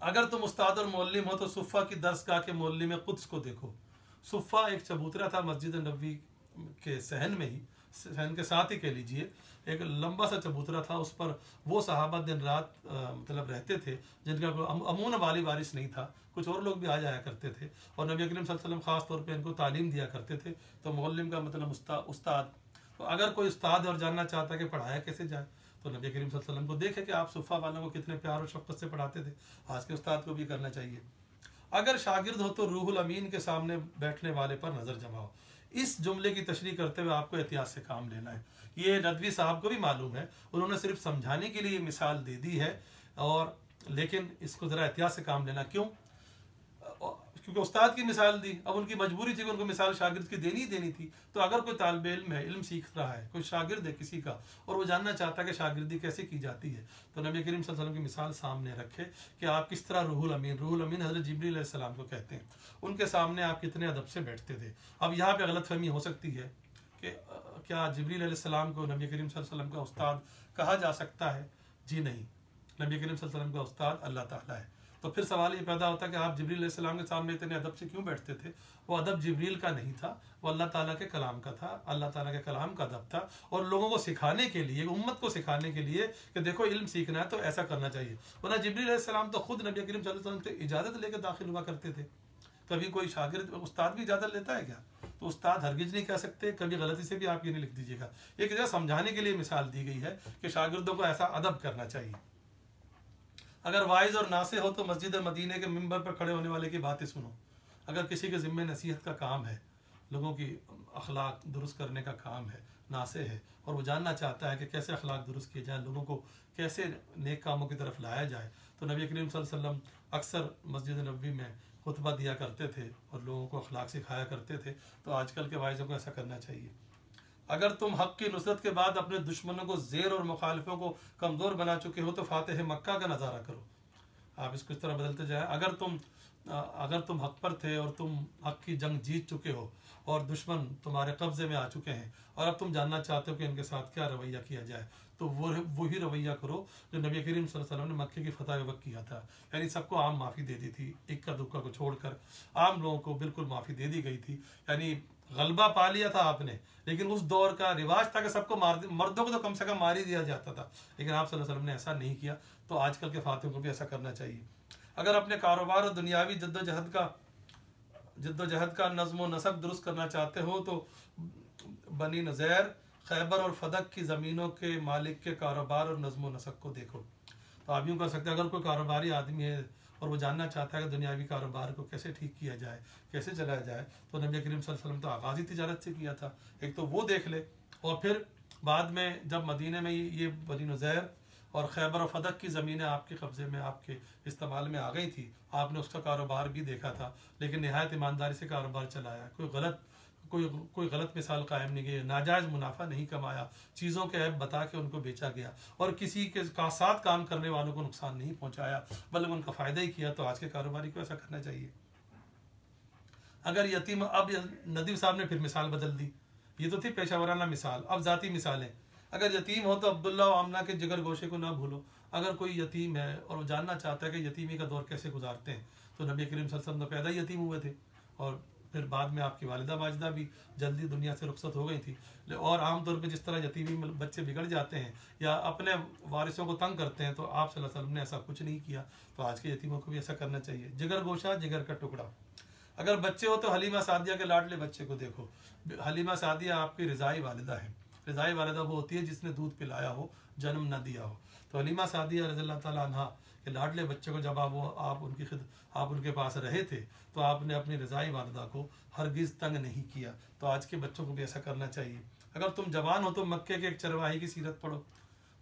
Speaker 1: अगर तुम उस्ताद और मौल्लिम हो तो सुफ़ा की दर्सगाह के मौल्लिम कुद्स को देखो। सुफ़ा एक चबूतरा था मस्जिद नबवी के सहन में ही, सहन के साथ ही कह लीजिए, एक लंबा सा चबूतरा था। उस पर वो सहाबा दिन रात मतलब रहते थे जिनका कोई अमून वाली वारिस नहीं था। कुछ और लोग भी आ जाया करते थे, और नबी करीम सल्लल्लाहु अलैहि वसल्लम ख़ास तौर पे इनको तालीम दिया करते थे। तो मौल्लिम का मतलब उस्ताद। तो अगर कोई उस्ताद और जानना चाहता है कि पढ़ाया कैसे जाए, तो नबी करीम सल्लल्लाहु अलैहि वसल्लम को देखे कि आप सुफ़ा वालों को कितने प्यार और शफ़क़त से पढ़ाते थे। आज के उस्ताद को भी करना चाहिए। अगर शागिर्द हो तो रूहुल अमीन के सामने बैठने वाले पर नज़र जमाओ। इस जुमले की तशरीह करते हुए आपको एहतियात से काम लेना है। ये नदवी साहब को भी मालूम है, उन्होंने सिर्फ समझाने के लिए मिसाल दे दी है, और लेकिन इसको ज़रा एहतियात से काम लेना। क्यों? क्योंकि उस्ताद की मिसाल दी, अब उनकी मजबूरी थी कि उनको मिसाल शागिर्द की देनी थी। तो अगर कोई तालिब इल्म है, इल्म सीख रहा है, कोई शागिर्द है किसी का, और वो जानना चाहता है कि शागिर्दी कैसे की जाती है, तो नबी करीम सल्लल्लाहु अलैहि वसल्लम की मिसाल सामने रखे कि आप किस तरह रूहुल अमीन हज़रत जिब्रील अलैहिस्सलाम को कहते हैं, उनके सामने आप कितने अदब से बैठते थे। अब यहाँ पे गलतफहमी हो सकती है कि क्या जिब्रील अलैहिस्सलाम को नबी करीम सल्लल्लाहु अलैहि वसल्लम का उस्ताद कहा जा सकता है? जी नहीं, नबी करीम सल्लल्लाहु अलैहि वसल्लम का उस्ताद अल्लाह ताला है। तो फिर सवाल ये पैदा होता है कि आप जिब्रील अलैहिस्सलाम के सामने इतने अदब से क्यों बैठते थे? वो अदब जिब्रील का नहीं था, वो अल्लाह ताला के कलाम का था। अल्लाह ताला के कलाम का अदब था, और लोगों को सिखाने के लिए, उम्मत को सिखाने के लिए कि देखो इल्म सीखना है तो ऐसा करना चाहिए। वरना जिब्रील अलैहिस्सलाम तो खुद नबी करीम सल्लल्लाहु अलैहि वसल्लम से इजाज़त लेकर दाखिल हुआ करते थे। कभी कोई शागिर्द उस्ताद भी इजाज़त लेता है क्या? तो उस्ताद हरगिज नहीं कह सकते, कभी गलती से भी आप ये नहीं लिख दीजिएगा। एक जगह समझाने के लिए मिसाल दी गई है कि शागिर्दों को ऐसा अदब करना चाहिए। अगर वाइज और नासे हो तो मस्जिद मदीने के मिंबर पर खड़े होने वाले की बातें सुनो। अगर किसी के ज़िम्मे नसीहत का काम है, लोगों की अखलाक दुरुस्त करने का काम है, नासे है, और वो जानना चाहता है कि कैसे अखलाक दुरुस्त किए जाए, लोगों को कैसे नेक कामों की तरफ लाया जाए, तो नबी करीम सल्लल्लाहु अलैहि वसल्लम अक्सर मस्जिद नबवी में खुतबा दिया करते थे और लोगों को अखलाक सिखाया करते थे। तो आजकल के वाइज़ों को ऐसा करना चाहिए। अगर तुम हक़ की नुसरत के बाद अपने दुश्मनों को ज़ेर और मुखालिफों को कमज़ोर बना चुके हो तो फातिह मक्का का नज़ारा करो। आप इसको इस तरह बदलते जाए। अगर तुम अगर तुम हक पर थे और तुम हक की जंग जीत चुके हो और दुश्मन तुम्हारे कब्जे में आ चुके हैं और अब तुम जानना चाहते हो कि इनके साथ क्या रवैया किया जाए, तो वही रवैया करो जो नबी करीम सल्लल्लाहु अलैहि वसल्लम ने मक्के की फतह के वक्त किया था। यानी सबको आम माफ़ी दे दी थी, इक्का दुक्का को छोड़कर आम लोगों को बिल्कुल माफ़ी दे दी गई थी। यानी गलबा पा लिया था आपने, लेकिन उस दौर का रिवाज था कि सबको मर्दों को तो कम से कम मार ही दिया जाता था, लेकिन आप सल्लल्लाहु अलैहि वसल्लम ने ऐसा नहीं किया। तो आजकल के फातियों को भी ऐसा करना चाहिए। अगर अपने कारोबार और दुनियावी जद्दोजहद का नज़्म व नसब दुरुस्त करना चाहते हो तो बनी नज़ैर, खैबर और फदक की ज़मीनों के मालिक के कारोबार और नज़्म व नसब को देखो। तो आप यूँ कर सकते हैं, अगर कोई कारोबारी आदमी है और वो जानना चाहता है कि दुनियावी कारोबार को कैसे ठीक किया जाए, कैसे चलाया जाए, तो नबी करीम सल्लल्लाहु अलैहि वसल्लम तो आगाज़ ही तिजारत से किया था। एक तो वो देख ले, और फिर बाद में जब मदीने में ये बनी नज़ैर और खैबर और फदक की ज़मीनें आपके कब्ज़े में, आपके इस्तेमाल में आ गई थी, आपने उसका कारोबार भी देखा था, लेकिन नहायत ईमानदारी से कारोबार चलाया, कोई गलत मिसाल कायम नहीं की, नाजायज़ मुनाफा नहीं कमाया, चीज़ों के ऐप बता के उनको बेचा गया और किसी के साथ काम करने वालों को नुकसान नहीं पहुंचाया बल्कि उनका फ़ायदा ही किया। तो आज के कारोबारी को ऐसा करना चाहिए। अगर यतीम, अब नदीम साहब ने फिर मिसाल बदल दी, ये तो थी पेशावराना मिसाल, अब ज़ाती मिसालें। अगर यतीम हो तो अब्दुल्ला और आमना के जिगर गोशे को ना भूलो। अगर कोई यतीम है और वो जानना चाहता है कि यतीमी का दौर कैसे गुजारते हैं, तो नबी करीम सल्लल्लाहु अलैहि वसल्लम तो पैदा ही यतीम हुए थे और फिर बाद में आपकी वालिदा माजिदा भी जल्दी दुनिया से रुखसत हो गई थी। और आमतौर पर जिस तरह यतीमी में बच्चे बिगड़ जाते हैं या अपने वारिसों को तंग करते हैं, तो आप सल्लल्लाहु अलैहि वसल्लम ने ऐसा कुछ नहीं किया। तो आज के यतीमों को भी ऐसा करना चाहिए। जिगर गोशा, जिगर का टुकड़ा। अगर बच्चे हो तो हलीमा सादिया के लाडले बच्चे को देखो। हलीमा सादिया आपकी रज़ाई वालिदा है। रज़ाई वालिदा वो होती है जिसने दूध पिलाया हो, जन्म न दिया हो। तो हलीमा सादिया रज़ियल्लाहु ताला अन्हा के लाडले बच्चे को जब आप उनके पास रहे थे, तो आपने अपनी रज़ाई वालिदा को हरगिज़ तंग नहीं किया। तो आज के बच्चों को भी ऐसा करना चाहिए। अगर तुम जवान हो तो मक्के के एक चरवाही की सीरत पढ़ो।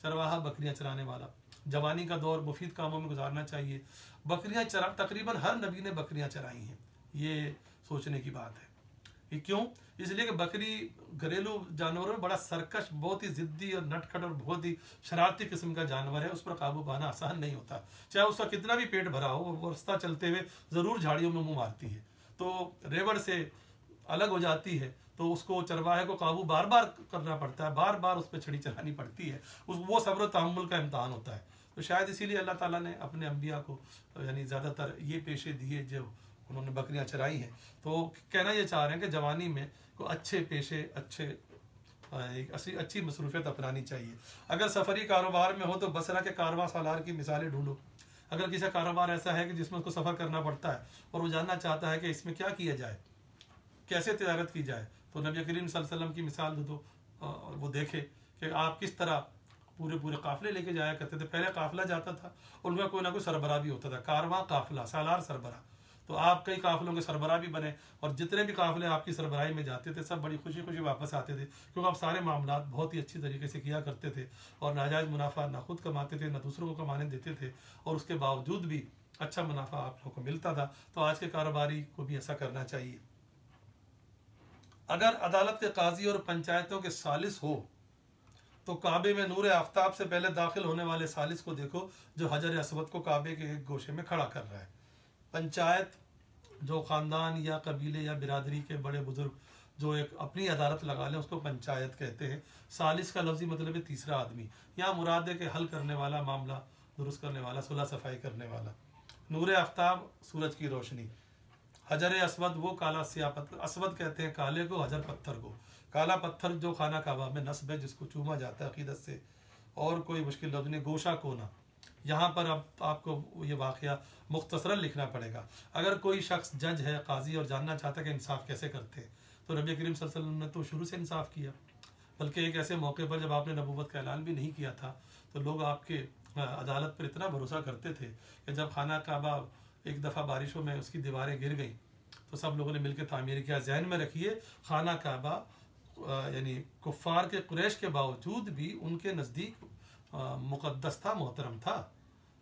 Speaker 1: चरवाहा बकरियां चराने वाला, जवानी का दौर मुफीद कामों में गुजारना चाहिए। बकरियां तकरीबन हर नबी ने बकरियां चराई हैं। ये सोचने की बात है। ये क्यों? इसलिए कि बकरी घरेलू जानवरों में बड़ा सरकश, बहुत ही ज़िद्दी और नटखट और बहुत ही शरारती किस्म का जानवर है। उस पर काबू पाना आसान नहीं होता। चाहे उसका कितना भी पेट भरा हो, वो रास्ता चलते हुए ज़रूर झाड़ियों में मुंह मारती है, तो रेवड़ से अलग हो जाती है। तो उसको चरवाहे को काबू बार बार करना पड़ता है, बार बार उस पर छड़ी चलानी पड़ती है। वो सब्र व तहम्मुल का इम्तहान होता है। तो शायद इसीलिए अल्लाह ताला ने अपने अम्बिया को यानी ज़्यादातर ये पेशे दिए जो उन्होंने बकरियां चराई हैं। तो कहना ये चाह रहे हैं कि जवानी में को अच्छे पेशे, एक अच्छी मसरूफियत अपनानी चाहिए। अगर सफ़री कारोबार में हो तो बसरा के कारवां सालार की मिसालें ढूंढो। अगर किसी कारोबार ऐसा है कि जिसमें उसको सफ़र करना पड़ता है और वो जानना चाहता है कि इसमें क्या किया जाए, कैसे तिजारत की जाए, तो नबी करीम सल्लल्लाहु अलैहि वसल्लम की मिसाल दो। वो देखे कि आप किस तरह पूरे काफ़िले लेके जाया करते थे। पहले काफ़िला जाता था और उनका कोई ना कोई सरबराह भी होता था, कारवां काफ़िला सालार सरबराह। तो आप कई काफ़िलों के सरबराह भी बने और जितने भी काफ़िले आपकी सरबराही में जाते थे सब बड़ी खुशी खुशी वापस आते थे, क्योंकि आप सारे मामलात बहुत ही अच्छी तरीके से किया करते थे और नाजायज़ मुनाफा ना खुद कमाते थे ना दूसरों को कमाने देते थे, और उसके बावजूद भी अच्छा मुनाफा आप लोगों को मिलता था। तो आज के कारोबारी को भी ऐसा करना चाहिए। अगर अदालत के काजी और पंचायतों के सालिस हो तो काबे में नूर आफ्ताब से पहले दाखिल होने वाले सालिस को देखो जो हजर असवद को काबे के एक गोशे में खड़ा कर रहा है। पंचायत जो ख़ानदान या कबीले या बिरादरी के बड़े बुजुर्ग जो एक अपनी अदालत लगा लें उसको पंचायत कहते हैं। सालिस का लफ्ज़ी मतलब है तीसरा आदमी। यहाँ मुराद है कि हल करने वाला, मामला दुरुस्त करने वाला, सुलह सफाई करने वाला। नूर आफ्ताब सूरज की रोशनी। हजर असवद वो काला स्याह पत्थर, असवद कहते हैं काले को, हजर पत्थर को। काला पत्थर जो खाना काबा में नस्ब है जिसको चूमा जाता है अकीदत से, और कोई मुश्किल लफ्ज़ नहीं। गोशा कोना, यहाँ पर अब आपको ये वाक़या मुख्तसरन लिखना पड़ेगा। अगर कोई शख्स जज है, काजी, और जानना चाहता है कि इंसाफ कैसे करते हैं, तो नबी करीम सल्लल्लाहु अलैहि वसल्लम ने तो शुरू से इंसाफ किया, बल्कि एक ऐसे मौके पर जब आपने नबूवत का ऐलान भी नहीं किया था तो लोग आपके अदालत पर इतना भरोसा करते थे कि जब खाना काबा एक दफ़ा बारिशों में उसकी दीवारें गिर गई तो सब लोगों ने मिलकर तामीर किया। जहन में रखिए, खाना काबा यानी कुफ़ार के कुरैश के बावजूद भी उनके नज़दीक मुक़द्दस था, मोहतरम था।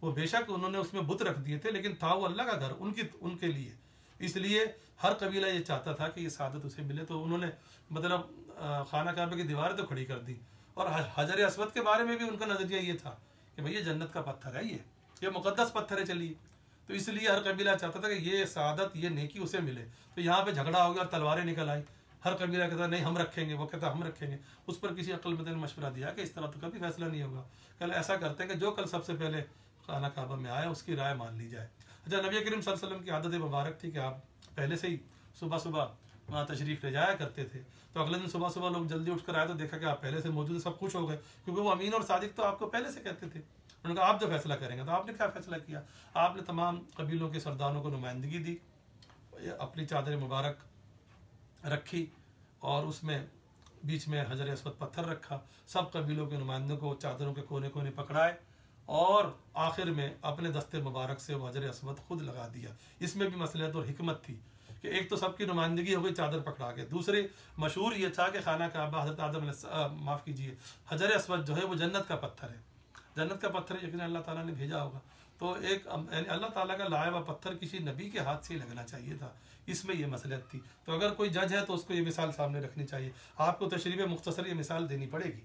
Speaker 1: वो बेशक उन्होंने उसमें बुत रख दिए थे, लेकिन था वो अल्लाह का घर उनके लिए। इसलिए हर कबीला ये चाहता था कि ये सादत उसे मिले, तो उन्होंने मतलब खाना काबे की दीवारें तो खड़ी कर दी। और हजर असवद के बारे में भी उनका नज़रिया ये था कि भाई ये जन्नत का पत्थर है, ये मुक़द्दस पत्थर है, चलिए। तो इसलिए हर कबीला चाहता था कि ये सादत, ये नेकी उसे मिले। तो यहाँ पे झगड़ा हो गया और तलवारें निकल आई। हर कबीला कहता नहीं हम रखेंगे, वो कहता हम रखेंगे। उस पर किसी अक्लमंद ने मशवरा दिया कि इस तरह तो कभी फैसला नहीं होगा, कल ऐसा करते हैं कि जो कल सबसे पहले खाना काबा में आया उसकी राय मान ली जाए। अच्छा, नबी करीम सल्लल्लाहु अलैहि वसल्लम की आदत मुबारक थी कि आप पहले से ही सुबह सुबह वहाँ तशरीफ़ ले जाया करते थे। तो अगले दिन सुबह सुबह लोग जल्दी उठकर आए तो देखा कि आप पहले से मौजूद, सब खुश हो गए, क्योंकि वो अमीन और सादिक तो आपको पहले से कहते थे। उन्होंने कहा आप जो फैसला करेंगे। तो आपने क्या फैसला किया? आपने तमाम कबीलों के सरदारों को नुमाइंदगी दी, अपनी चादर मुबारक रखी और उसमें बीच में हजर अस्वद पत्थर रखा, सब कबीलों के नुमाइंदों को चादरों के कोने कोने पकड़ाए और आखिर में अपने दस्ते मुबारक से वो हजर अस्वद खुद लगा दिया। इसमें भी मसलहत और हिकमत थी कि एक तो सबकी नुमाइंदगी हो गई चादर पकड़ा के, दूसरे मशहूर ये था कि खाना काबा हज़रत आदम माफ़ कीजिए हजर अस्वद जो है वो जन्नत का पत्थर है, जन्नत का पत्थर यकीन अल्लाह ताला ने भेजा होगा। तो एक अल्लाह ताला का लाया हुआ पत्थर किसी नबी के हाथ से ही लगना चाहिए था, इसमें यह मसलहत थी। तो अगर कोई जज है तो उसको ये मिसाल सामने रखनी चाहिए, आपको तशरीफ़ मुख्तसर ये मिसाल देनी पड़ेगी।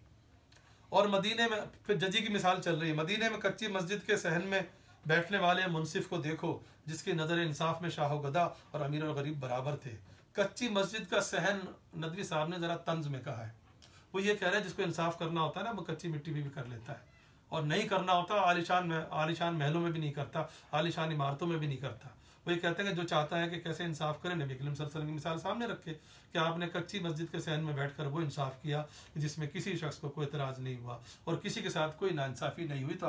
Speaker 1: और मदीने में फिर जजी की मिसाल चल रही है, मदीने में कच्ची मस्जिद के सहन में बैठने वाले मुनसिफ को देखो जिसकी नज़र इंसाफ में शाह गदा और अमीर और गरीब बराबर थे। कच्ची मस्जिद का सहन नदवी साहब ने ज़रा तंज में कहा है, वो ये कह रहे हैं जिसको इंसाफ करना होता है ना वो कच्ची मिट्टी में भी कर लेता है, और नहीं करना होता आलिशान महलों में भी नहीं करता, आलिशान इमारतों में भी नहीं करता। वो ये कहते हैं कि जो चाहता है कि कैसे इंसाफ करें, नबी करीम सल्लल्लाहु अलैहि वसल्लम की मिसाल सामने रखे कि आपने कच्ची मस्जिद के सहन में बैठकर वो इंसाफ किया जिसमें किसी शख्स को कोई एतराज़ नहीं हुआ और किसी के साथ कोई नाइंसाफ़ी नहीं हुई। तो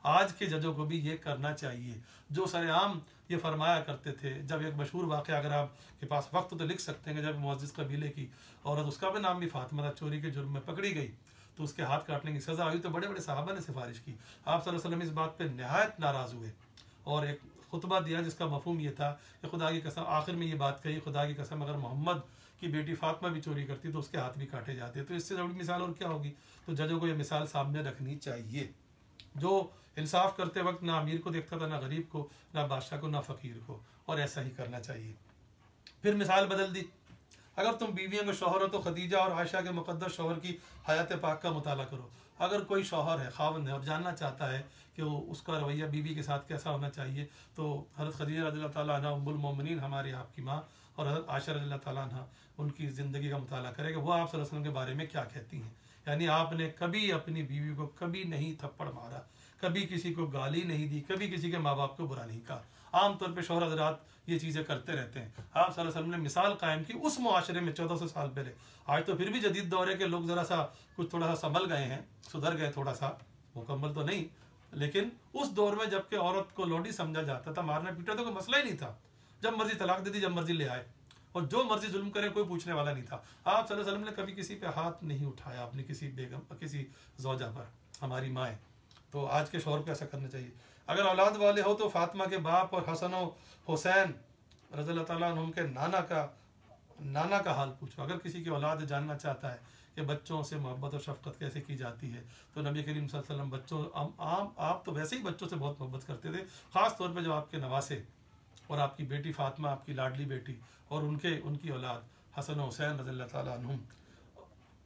Speaker 1: आज के जजों को भी ये करना चाहिए जो सरेआम ये फरमाया करते थे। जब एक मशहूर वाक़या, अगर आपके पास वक्त तो लिख सकते हैं, जब मुअज़्ज़िज़ कबीले की औरत, उसका भी नाम भी फातिमा, चोरी के जुर्म में पकड़ी गई तो उसके हाथ काटने की सज़ा हुई, तो बड़े बड़े सहाबा ने सिफारिश की। आप सल्लल्लाहु अलैहि वसल्लम इस बात पर नहायत नाराज़ हुए और एक खुतबा दिया जिसका मफहूम ये था कि खुदा की कसम, आखिर में ये बात कही, खुदा की कसम अगर मोहम्मद की बेटी फातिमा भी चोरी करती तो उसके हाथ भी काटे जाते। तो इससे बड़ी मिसाल और क्या होगी। तो जजों को ये मिसाल सामने रखनी चाहिए, जो इंसाफ करते वक्त ना अमीर को देखता था, ना गरीब को, ना बादशाह को, ना फ़कीर को, और ऐसा ही करना चाहिए। फिर मिसाल बदल दी, अगर तुम बीवियों के शौहर हो तो खदीजा और आयशा के मुक़द्दस शौहर की हयात पाक का मुताला करो। अगर कोई शौहर है, खावंद है, और जानना चाहता है कि वो उसका रवैया बीवी के साथ कैसा होना चाहिए, तो हज़रत खदीजा रज़ियल्लाहु ताला अन्हा उम्मुल मोमिनीन हमारी आपकी माँ और हज़रत आयशा रज़ियल्लाहु ताला अन्हा उनकी ज़िंदगी का मुताला करेगा, वो आप सल्लल्लाहु अलैहि वसल्लम के बारे में क्या कहती हैं। यानी आपने कभी अपनी बीवी को कभी नहीं थप्पड़ मारा, कभी किसी को गाली नहीं दी, कभी किसी के माँ बाप को बुरा नहीं कहा। आमतौर पर शौहर हज़रात ये चीज़ें करते रहते हैं। आप सल्लल्लाहु अलैहि वसल्लम ने मिसाल कायम की उस मुआशरे में 1400 साल पहले। आज तो फिर भी जदीद दौर है कि लोग ज़रा सा कुछ थोड़ा सा संभल गए हैं, सुधर गए थोड़ा सा, मुकम्मल तो नहीं, लेकिन उस दौर में जबकि औरत को लोडी समझा जाता था, मारना पीटा तो कोई मसला ही नहीं था, जब मर्जी तलाक दे दी, जब मर्जी ले आए और जो मर्जी जुल्म करे कोई पूछने वाला नहीं था। आप सल्लल्लाहु अलैहि वसल्लम ने कभी किसी पे हाथ नहीं उठाया, अपनी किसी बेगम किसी ज़ौजा पर, हमारी माएँ। तो आज के शौहर को ऐसा करना चाहिए। अगर औलाद वाले हो तो फातिमा के बाप और हसन और हुसैन रज़ियल्लाहु ताला अन्हुम के नाना का हाल पूछो। अगर किसी की औलाद जानना चाहता है कि बच्चों से मोहब्बत और शफ़क़त कैसे की जाती है, तो नबी करीम सल्लल्लाहु अलैहि वसल्लम बच्चों आप तो वैसे ही बच्चों से बहुत मोहब्बत करते थे, ख़ास तौर पे जो आपके नवासे और आपकी बेटी फातिमा, आपकी लाडली बेटी, और उनकी औलाद हसन हुसैन रज़ियल्लाहु ताला अन्हुम,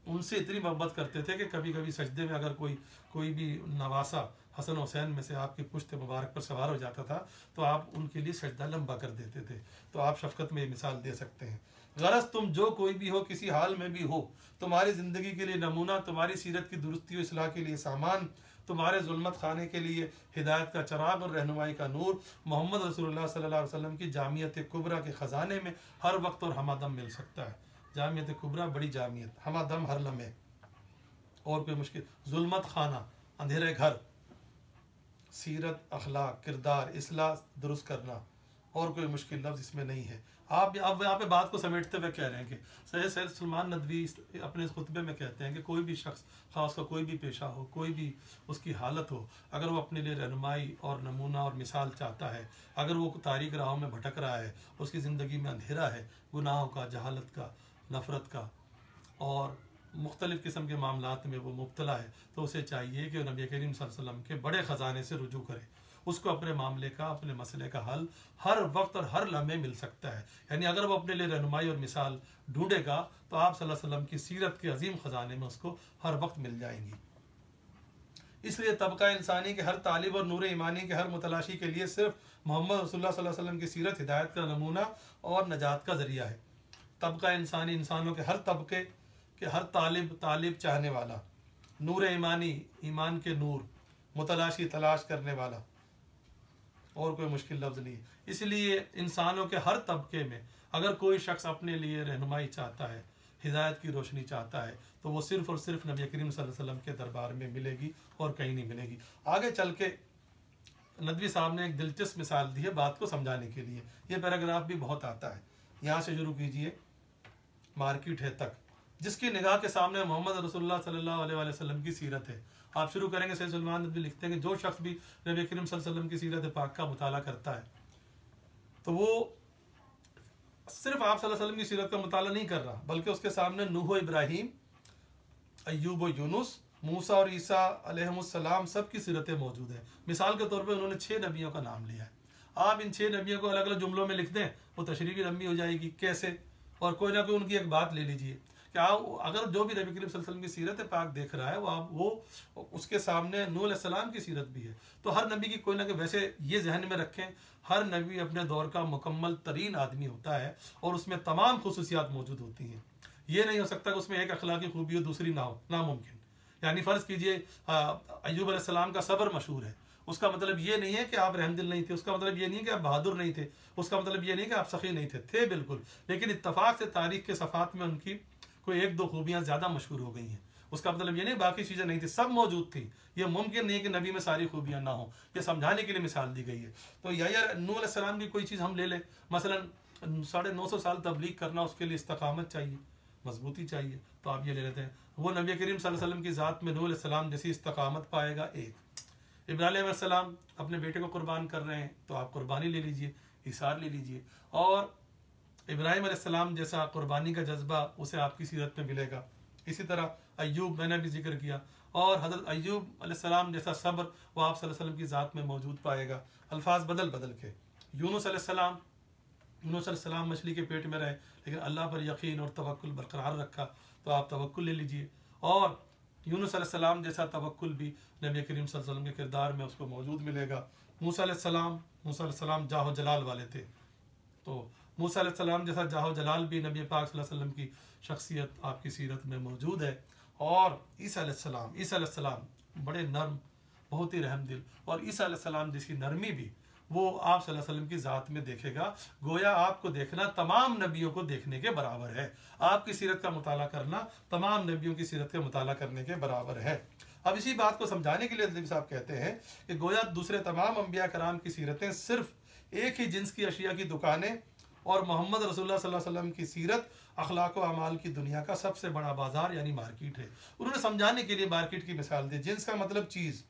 Speaker 1: उनसे इतनी मोहब्बत करते थे कि कभी कभी सजदे में अगर कोई भी नवासा हसन हुसैन में से आपकी पुश्त मुबारक पर सवार हो जाता था तो आप उनके लिए सजदा लंबा कर देते थे। तो आप शफ़क़त में ये मिसाल दे सकते हैं। गरज तुम जो कोई भी हो, किसी हाल में भी हो, तुम्हारी ज़िंदगी के लिए नमूना, तुम्हारी सीरत की दुरुस्ती और इस्लाह के लिए सामान, तुम्हारे जुल्मत खाने के लिए हिदायत का चराग और रहनुमाई का नूर, मोहम्मद रसूलुल्लाह सल्लल्लाहु अलैहि वसल्लम की जामियत कुबरा के ख़जाने में हर वक्त और हमादम मिल सकता है। जामियत कुबरा बड़ी जामियत, हमादम हर लम्हे, और कोई मुश्किल, जुल्मत खाना अंधेरे घर, सीरत अखलाक किरदार इस्लाह दुरुस्त करना, और कोई मुश्किल लफ्ज़ इसमें नहीं है। आप यहाँ पे बात को समेटते हुए कह रहे हैं कि सैयद सलमान नदवी अपने इस खुतबे में कहते हैं कि कोई भी शख्स, ख़ास का कोई भी पेशा हो, कोई भी उसकी हालत हो, अगर वो अपने लिए रहनुमाई और नमूना और मिसाल चाहता है, अगर वो तारीक राहों में भटक रहा है, उसकी ज़िंदगी में अंधेरा है, गुनाहों का, जहालत का, नफ़रत का और मुख्तलिफ़ किस्म के मामलात में वो मुब्तला है, तो उसे चाहिए कि नबी करीम सल्लल्लाहु अलैहि वसल्लम के बड़े ख़जाने से रुजू करे। उसको अपने मामले का, अपने मसले का हल हर वक्त और हर लम्हे मिल सकता है। यानी अगर वो अपने लिए रहनुमाई और मिसाल ढूंढेगा तो आप सल्लल्लाहु अलैहि वसल्लम की सीरत के अजीम ख़जाने में उसको हर वक्त मिल जाएंगी। इसलिए तबका इंसानी के हर तालिब और नूर ईमानी के हर मुतलाशी के लिए सिर्फ मोहम्मद रसूलुल्लाह सल्लल्लाहु अलैहि वसल्लम की सीरत हिदायत का नमूना और नजात का ज़रिया है। तबका इंसानी, इंसानों के हर तबके के हर तालिब चाहने वाला, नूर ईमानी, ईमान के नूर, मुतलाशी तलाश करने वाला, और कोई मुश्किल लफ्ज़ नहीं है। इसलिए इंसानों के हर तबके में अगर कोई शख्स अपने लिए रहनुमाई चाहता है, हिदायत की रोशनी चाहता है, तो वो सिर्फ़ और सिर्फ नबी करीम सल्लल्लाहु अलैहि वसल्लम के दरबार में मिलेगी और कहीं नहीं मिलेगी। आगे चल के नदवी साहब ने एक दिलचस्प मिसाल दी है बात को समझाने के लिए। ये पैराग्राफ भी बहुत आता है, यहाँ से शुरू कीजिए। मार्केट है तक, जिसकी निगाह के सामने मोहम्मद रसूलुल्लाह सल्लल्लाहु अलैहि वसल्लम की सीरत है। आप शुरू करेंगे, सैयद सलमान नदवी लिखते हैं कि जो शख्स भी नबी करीम सल्लल्लाहु अलैहि वसल्लम की सीरत पाक का मुताला करता है तो वो सिर्फ आप सल्लल्लाहु अलैहि वसल्लम की सीरत का मुताला नहीं कर रहा, बल्कि उसके सामने नूह, इब्राहीम, अय्यूब, यूनुस, मूसा और ईसा अलैहिस्सलाम सब की सीरतें मौजूद है। मिसाल के तौर पे उन्होंने 6 नबियों का नाम लिया है। आप इन 6 नबियों को अलग अलग जुमलों में लिख दें, वो तशरीह भी लंबी हो जाएगी। कैसे? और कोई ना कोई उनकी एक बात ले लीजिए कि आप अगर जो भी नबी करीम सल्लल्लाहु अलैहि वसल्लम की सीरत पाक देख रहा है वो उसके सामने नूह अलैहिस्सलाम की सीरत भी है। तो हर नबी की कोई ना कोई, वैसे ये जहन में रखें, हर नबी अपने दौर का मुकम्मल तरीन आदमी होता है और उसमें तमाम खुसूसियात मौजूद होती हैं। ये नहीं हो सकता कि उसमें एक अखलाकी खूबी हो दूसरी ना हो, नामुमकिन। यानी फ़र्ज़ कीजिए अय्यूब अलैहिस्सलाम का सब्र मशहूर है, उसका मतलब ये नहीं है कि आप रहमदिल नहीं थे, उसका मतलब ये नहीं है कि आप बहादुर नहीं थे, उसका मतलब ये नहीं कि आप सखी नहीं थे बिल्कुल। लेकिन इत्तफाक से तारीख के सफ़ात में उनकी कोई 1-2 खूबियाँ ज़्यादा मशहूर हो गई हैं। उसका मतलब ये नहीं बाकी चीज़ें नहीं थी, सब मौजूद थी। ये मुमकिन नहीं है कि नबी में सारी खूबियाँ ना हो, ये समझाने के लिए मिसाल दी गई है। तो यार नूह अलैहिस्सलाम की कोई चीज़ हम ले लें, मसलन 950 साल तबलीग करना, उसके लिए इस्तकामत चाहिए, मजबूती चाहिए, तो आप ये ले लेते हैं। वो नबी करीम सल्लल्लाहु अलैहि वसल्लम की ज़ात में नूह अलैहिस्सलाम जैसी इस्तकामत पाएगा एक। इब्राहीम अलैहिस्सलाम अपने बेटे को कुर्बान कर रहे हैं, तो आप कुर्बानी ले लीजिए, इसार ले लीजिए, और इब्राहीम अलैहिस्सलाम जैसा कुर्बानी का जज्बा उसे आपकी सीरत में मिलेगा। इसी तरह अय्यूब, मैंने भी जिक्र किया, और हज़रत अय्यूब अलैहिस्सलाम जैसा सब्र वो आप सल्लल्लाहु अलैहि वसल्लम की ज़ात में मौजूद पाएगा। अल्फाज बदल बदल के। यूनुस अलैहिस्सलाम मछली के पेट में रहे, लेकिन अल्लाह पर यकीन और तवक्कुल बरकरार रखा, तो आप तवक्कुल ले लीजिए। और यूनुस अलैहिस्सलाम जैसा तवक्कुल भी नबी करीम सल्लल्लाहु अलैहि वसल्लम के किरदार में उसको मौजूद मिलेगा। मूसा अलैहिस्सलाम जाहो जलाल वाले थे, तो मूसा अलैहिस्सलाम जैसा जाहो जलाल भी नबी पाक सल्लल्लाहु अलैहि वसल्लम की शख्सियत आपकी सीरत में मौजूद है। और ईसा अलैहिस्सलाम बड़े नर्म, बहुत ही रहमदिल, और ईसा अलैहिस्सलाम जैसी नरमी भी वो आप सल्लल्लाहु अलैहि वसल्लम की ज़ात में देखेगा। गोया आपको देखना तमाम नबियों को देखने के बराबर है। आपकी सीरत का मुताला करना तमाम नबियों की सीरत का मुताला करने के बराबर है। अब इसी बात को समझाने के लिए नबी साहब कहते हैं कि गोया दूसरे तमाम अंबिया कराम की सीरतें सिर्फ एक ही जिन्स की अशिया की दुकानें, और मोहम्मद रसूलुल्लाह सल्लल्लाहु अलैहि वसल्लम की सीरत अखलाक व अमाल की दुनिया का सबसे बड़ा बाजार यानी मार्केट है। उन्होंने समझाने के लिए मार्केट की मिसाल दी। जिन्स का मतलब चीज़,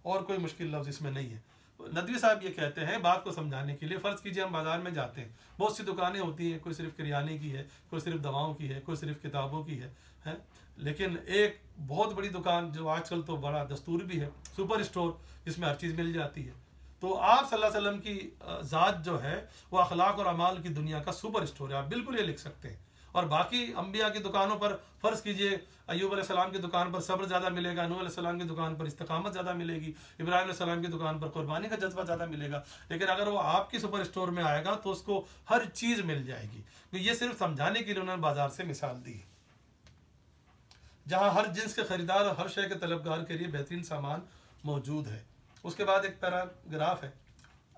Speaker 1: और कोई मुश्किल लफ्ज़ इसमें नहीं है। नदवी साहब ये कहते हैं बात को समझाने के लिए, फ़र्ज़ कीजिए हम बाज़ार में जाते हैं, बहुत सी दुकानें होती हैं, कोई सिर्फ किराने की है, कोई सिर्फ दवाओं की है, कोई सिर्फ किताबों की है। लेकिन एक बहुत बड़ी दुकान जो आजकल तो बड़ा दस्तूर भी है, सुपर स्टोर, जिसमें हर चीज़ मिल जाती है। तो आप सल्लल्लाहु अलैहि वसल्लम की ज़ात जो है वो अखलाक और अमाल की दुनिया का सुपर स्टोर है, आप बिल्कुल ये लिख सकते हैं। और बाकी अंबिया की दुकानों पर फ़र्ज़ कीजिए अय्यूब अलैहिस्सलाम की दुकान पर सब्र ज़्यादा मिलेगा, नूह अलैहिस्सलाम की दुकान पर इस्तकामत ज़्यादा मिलेगी, इब्राहीम अलैहिस्सलाम की दुकान पर कुर्बानी का जज्बा ज़्यादा मिलेगा। लेकिन अगर वो आपकी सुपर स्टोर में आएगा तो उसको हर चीज़ मिल जाएगी। तो ये सिर्फ समझाने के लिए उन्होंने बाजार से मिसाल दी, जहाँ हर जिन्स के खरीदार और हर शय के तलबगार के लिए बेहतरीन सामान मौजूद है। उसके बाद एक पैराग्राफ है।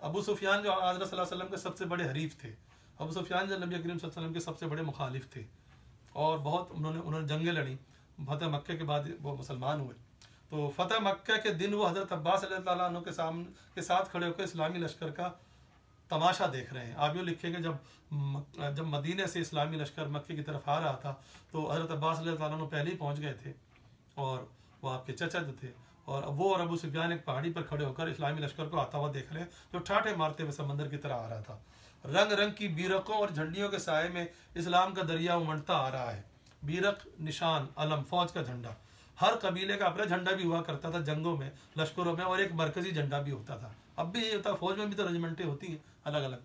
Speaker 1: अबू सुफियान जो हज़रत सल्लल्लाहु अलैहि वसल्लम के सबसे बड़े हरीफ थे, अबू सुफियान जो नबी करीम सल्लल्लाहु अलैहि वसल्लम के सबसे बड़े मुखालिफ थे, और बहुत उन्होंने जंगें लड़ी। फतह मक्का के बाद वो मुसलमान हुए। तो फतह मक्का के दिन वो हज़रत अब्बास रज़ियल्लाहु अन्हु के साथ खड़े होकर इस्लामी लश्कर का तमाशा देख रहे हैं। आप यूँ लिखेंगे जब मदीने से इस्लामी लश्कर मक्के की तरफ आ रहा था तो हज़रत अब्बास रज़ियल्लाहु अन्हु पहले ही पहुँच गए थे, और वो आपके चचा जो थे, और वो और अबू सुफियान एक पहाड़ी पर खड़े होकर इस्लामी लश्कर को आता हुआ देख रहे हैं, जो ठाठे मारते हुए समंदर की तरह आ रहा था। रंग रंग की बीरकों और झंडियों के साए में इस्लाम का दरिया उमड़ता आ रहा है। बीरक निशान, अलम, फौज का झंडा। हर कबीले का अपना झंडा भी हुआ करता था जंगों में, लश्करों में, और एक मरकजी झंडा भी होता था। अब भी ये होता है, फौज में भी तो रेजिमेंटें होती हैं अलग अलग।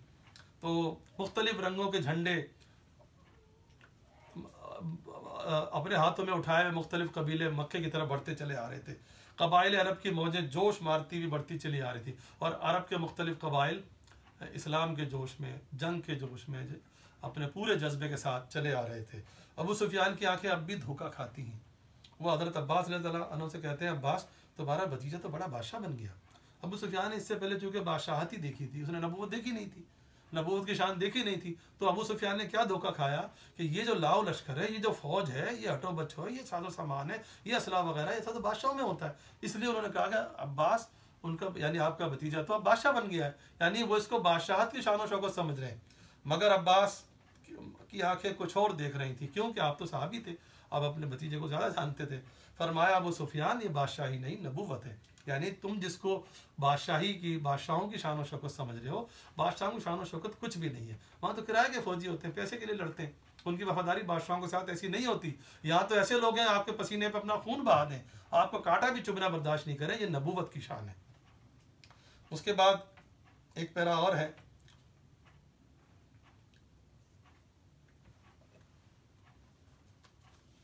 Speaker 1: तो मुख्तलिफ रंगों के झंडे अपने हाथों में उठाए हुए मुख्तलिफ कबीले मक्के की तरफ बढ़ते चले आ रहे थे। कबाइल अरब की मौजें जोश मारती हुई बढ़ती चली आ रही थी और अरब के मुख्तलिफ कबाइल इस्लाम के जोश में, जंग के जोश में अपने पूरे जज्बे के साथ चले आ रहे थे। अबू सुफियान की आंखें अब भी धोखा खाती हैं। वो हज़रत अब्बास रज़ियल्लाहु अन्हु से कहते हैं, अब्बास तुम्हारा भतीजा तो बड़ा बादशाह बन गया। अबू सुफियान ने इससे पहले चूँकि बादशाहत ही देखी थी, उसने नबूवत देखी नहीं थी, नबूवत की शान देखी नहीं थी। तो अबू सुफियान ने क्या धोखा खाया कि ये जो लाओ लश्कर है, ये जो फौज है, ये हटो बच्चो है, ये साजो सामान है, ये असला वगैरह, ये सब तो बादशाहों में होता है। इसलिए उन्होंने कहा कि अब्बास उनका यानी आपका भतीजा तो अब बादशाह बन गया है, यानी वो इसको बादशाहत की शान और शौकत समझ रहे हैं। मगर अब्बास की आंखें कुछ और देख रही थी, क्योंकि आप तो साहबी थे, आप अपने भतीजे को ज़्यादा जानते थे। फरमाया, अबू सुफियान ये बादशाही नहीं नबूवत है, यानी तुम जिसको बादशाही की, बादशाहों की शान और शौकत समझ रहे हो, बादशाहों की शान और शौकत कुछ भी नहीं है। वहाँ तो किराए के फौजी होते हैं, पैसे के लिए लड़ते हैं, उनकी वफादारी बादशाहों के साथ ऐसी नहीं होती। यहाँ तो ऐसे लोग हैं आपके पसीने पर अपना खून बहा दें, आपको कांटा भी चुभना बर्दाश्त नहीं करें, ये नबूवत की शान है। उसके बाद एक पैरा और है,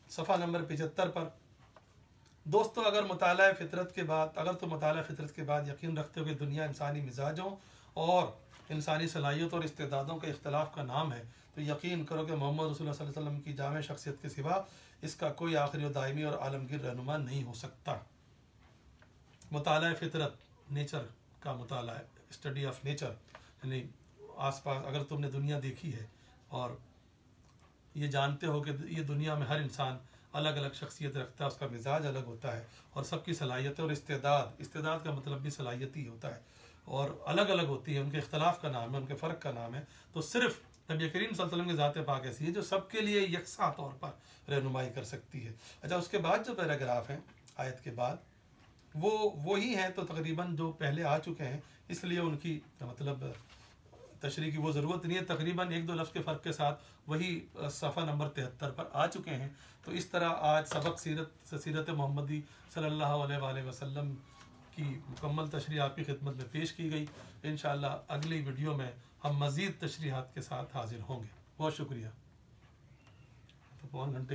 Speaker 1: सफ़ा नंबर 75 पर। दोस्तों, अगर तुम मुताला फितरत के बाद यकीन रखते हो कि दुनिया इंसानी मिजाजों और इंसानी सलाहियतों और इस्तेदादों के इख्तलाफ का नाम है, तो यकीन करो कि मोहम्मद रसूलुल्लाह सल्लल्लाहु अलैहि वसल्लम की जामे शख्सियत के सिवा इसका कोई आखिरी और दायमी और आलमगीर रहनुमा नहीं हो सकता। मुताला फितरत, नेचर का मुताला है, स्टडी ऑफ नेचर, यानी आसपास अगर तुमने दुनिया देखी है और ये जानते हो कि ये दुनिया में हर इंसान अलग अलग शख्सियत रखता है, उसका मिजाज अलग होता है और सबकी सलाहियतें और इस्तेदाद का मतलब भी सलाहियत ही होता है और अलग अलग होती है, उनके इख्तलाफ का नाम है, उनके फ़र्क का नाम है। तो सिर्फ नबी करीम सल्लल्लाहु अलैहि वसल्लम की ज़ात पाक ऐसी है जो सबके लिए यकसा तौर पर रहनुमाई कर सकती है। अच्छा, उसके बाद जो पैराग्राफ हैं आयत के बाद वो ही हैं, तो तकरीबन जो पहले आ चुके हैं, इसलिए उनकी मतलब तशरीह की वो ज़रूरत नहीं है। तकरीबन एक दो लफ्ज़ के फ़र्क के साथ वही सफ़ा नंबर 73 पर आ चुके हैं। तो इस तरह आज सबक सीरत मोहम्मदी सल्लल्लाहु अलैहि वसल्लम की मुकम्मल तशरीह आपकी खिदमत में पेश की गई। इंशाअल्लाह अगली वीडियो में हम मज़ीद तशरीहात के साथ हाजिर होंगे। बहुत शुक्रिया। तो 5 घंटे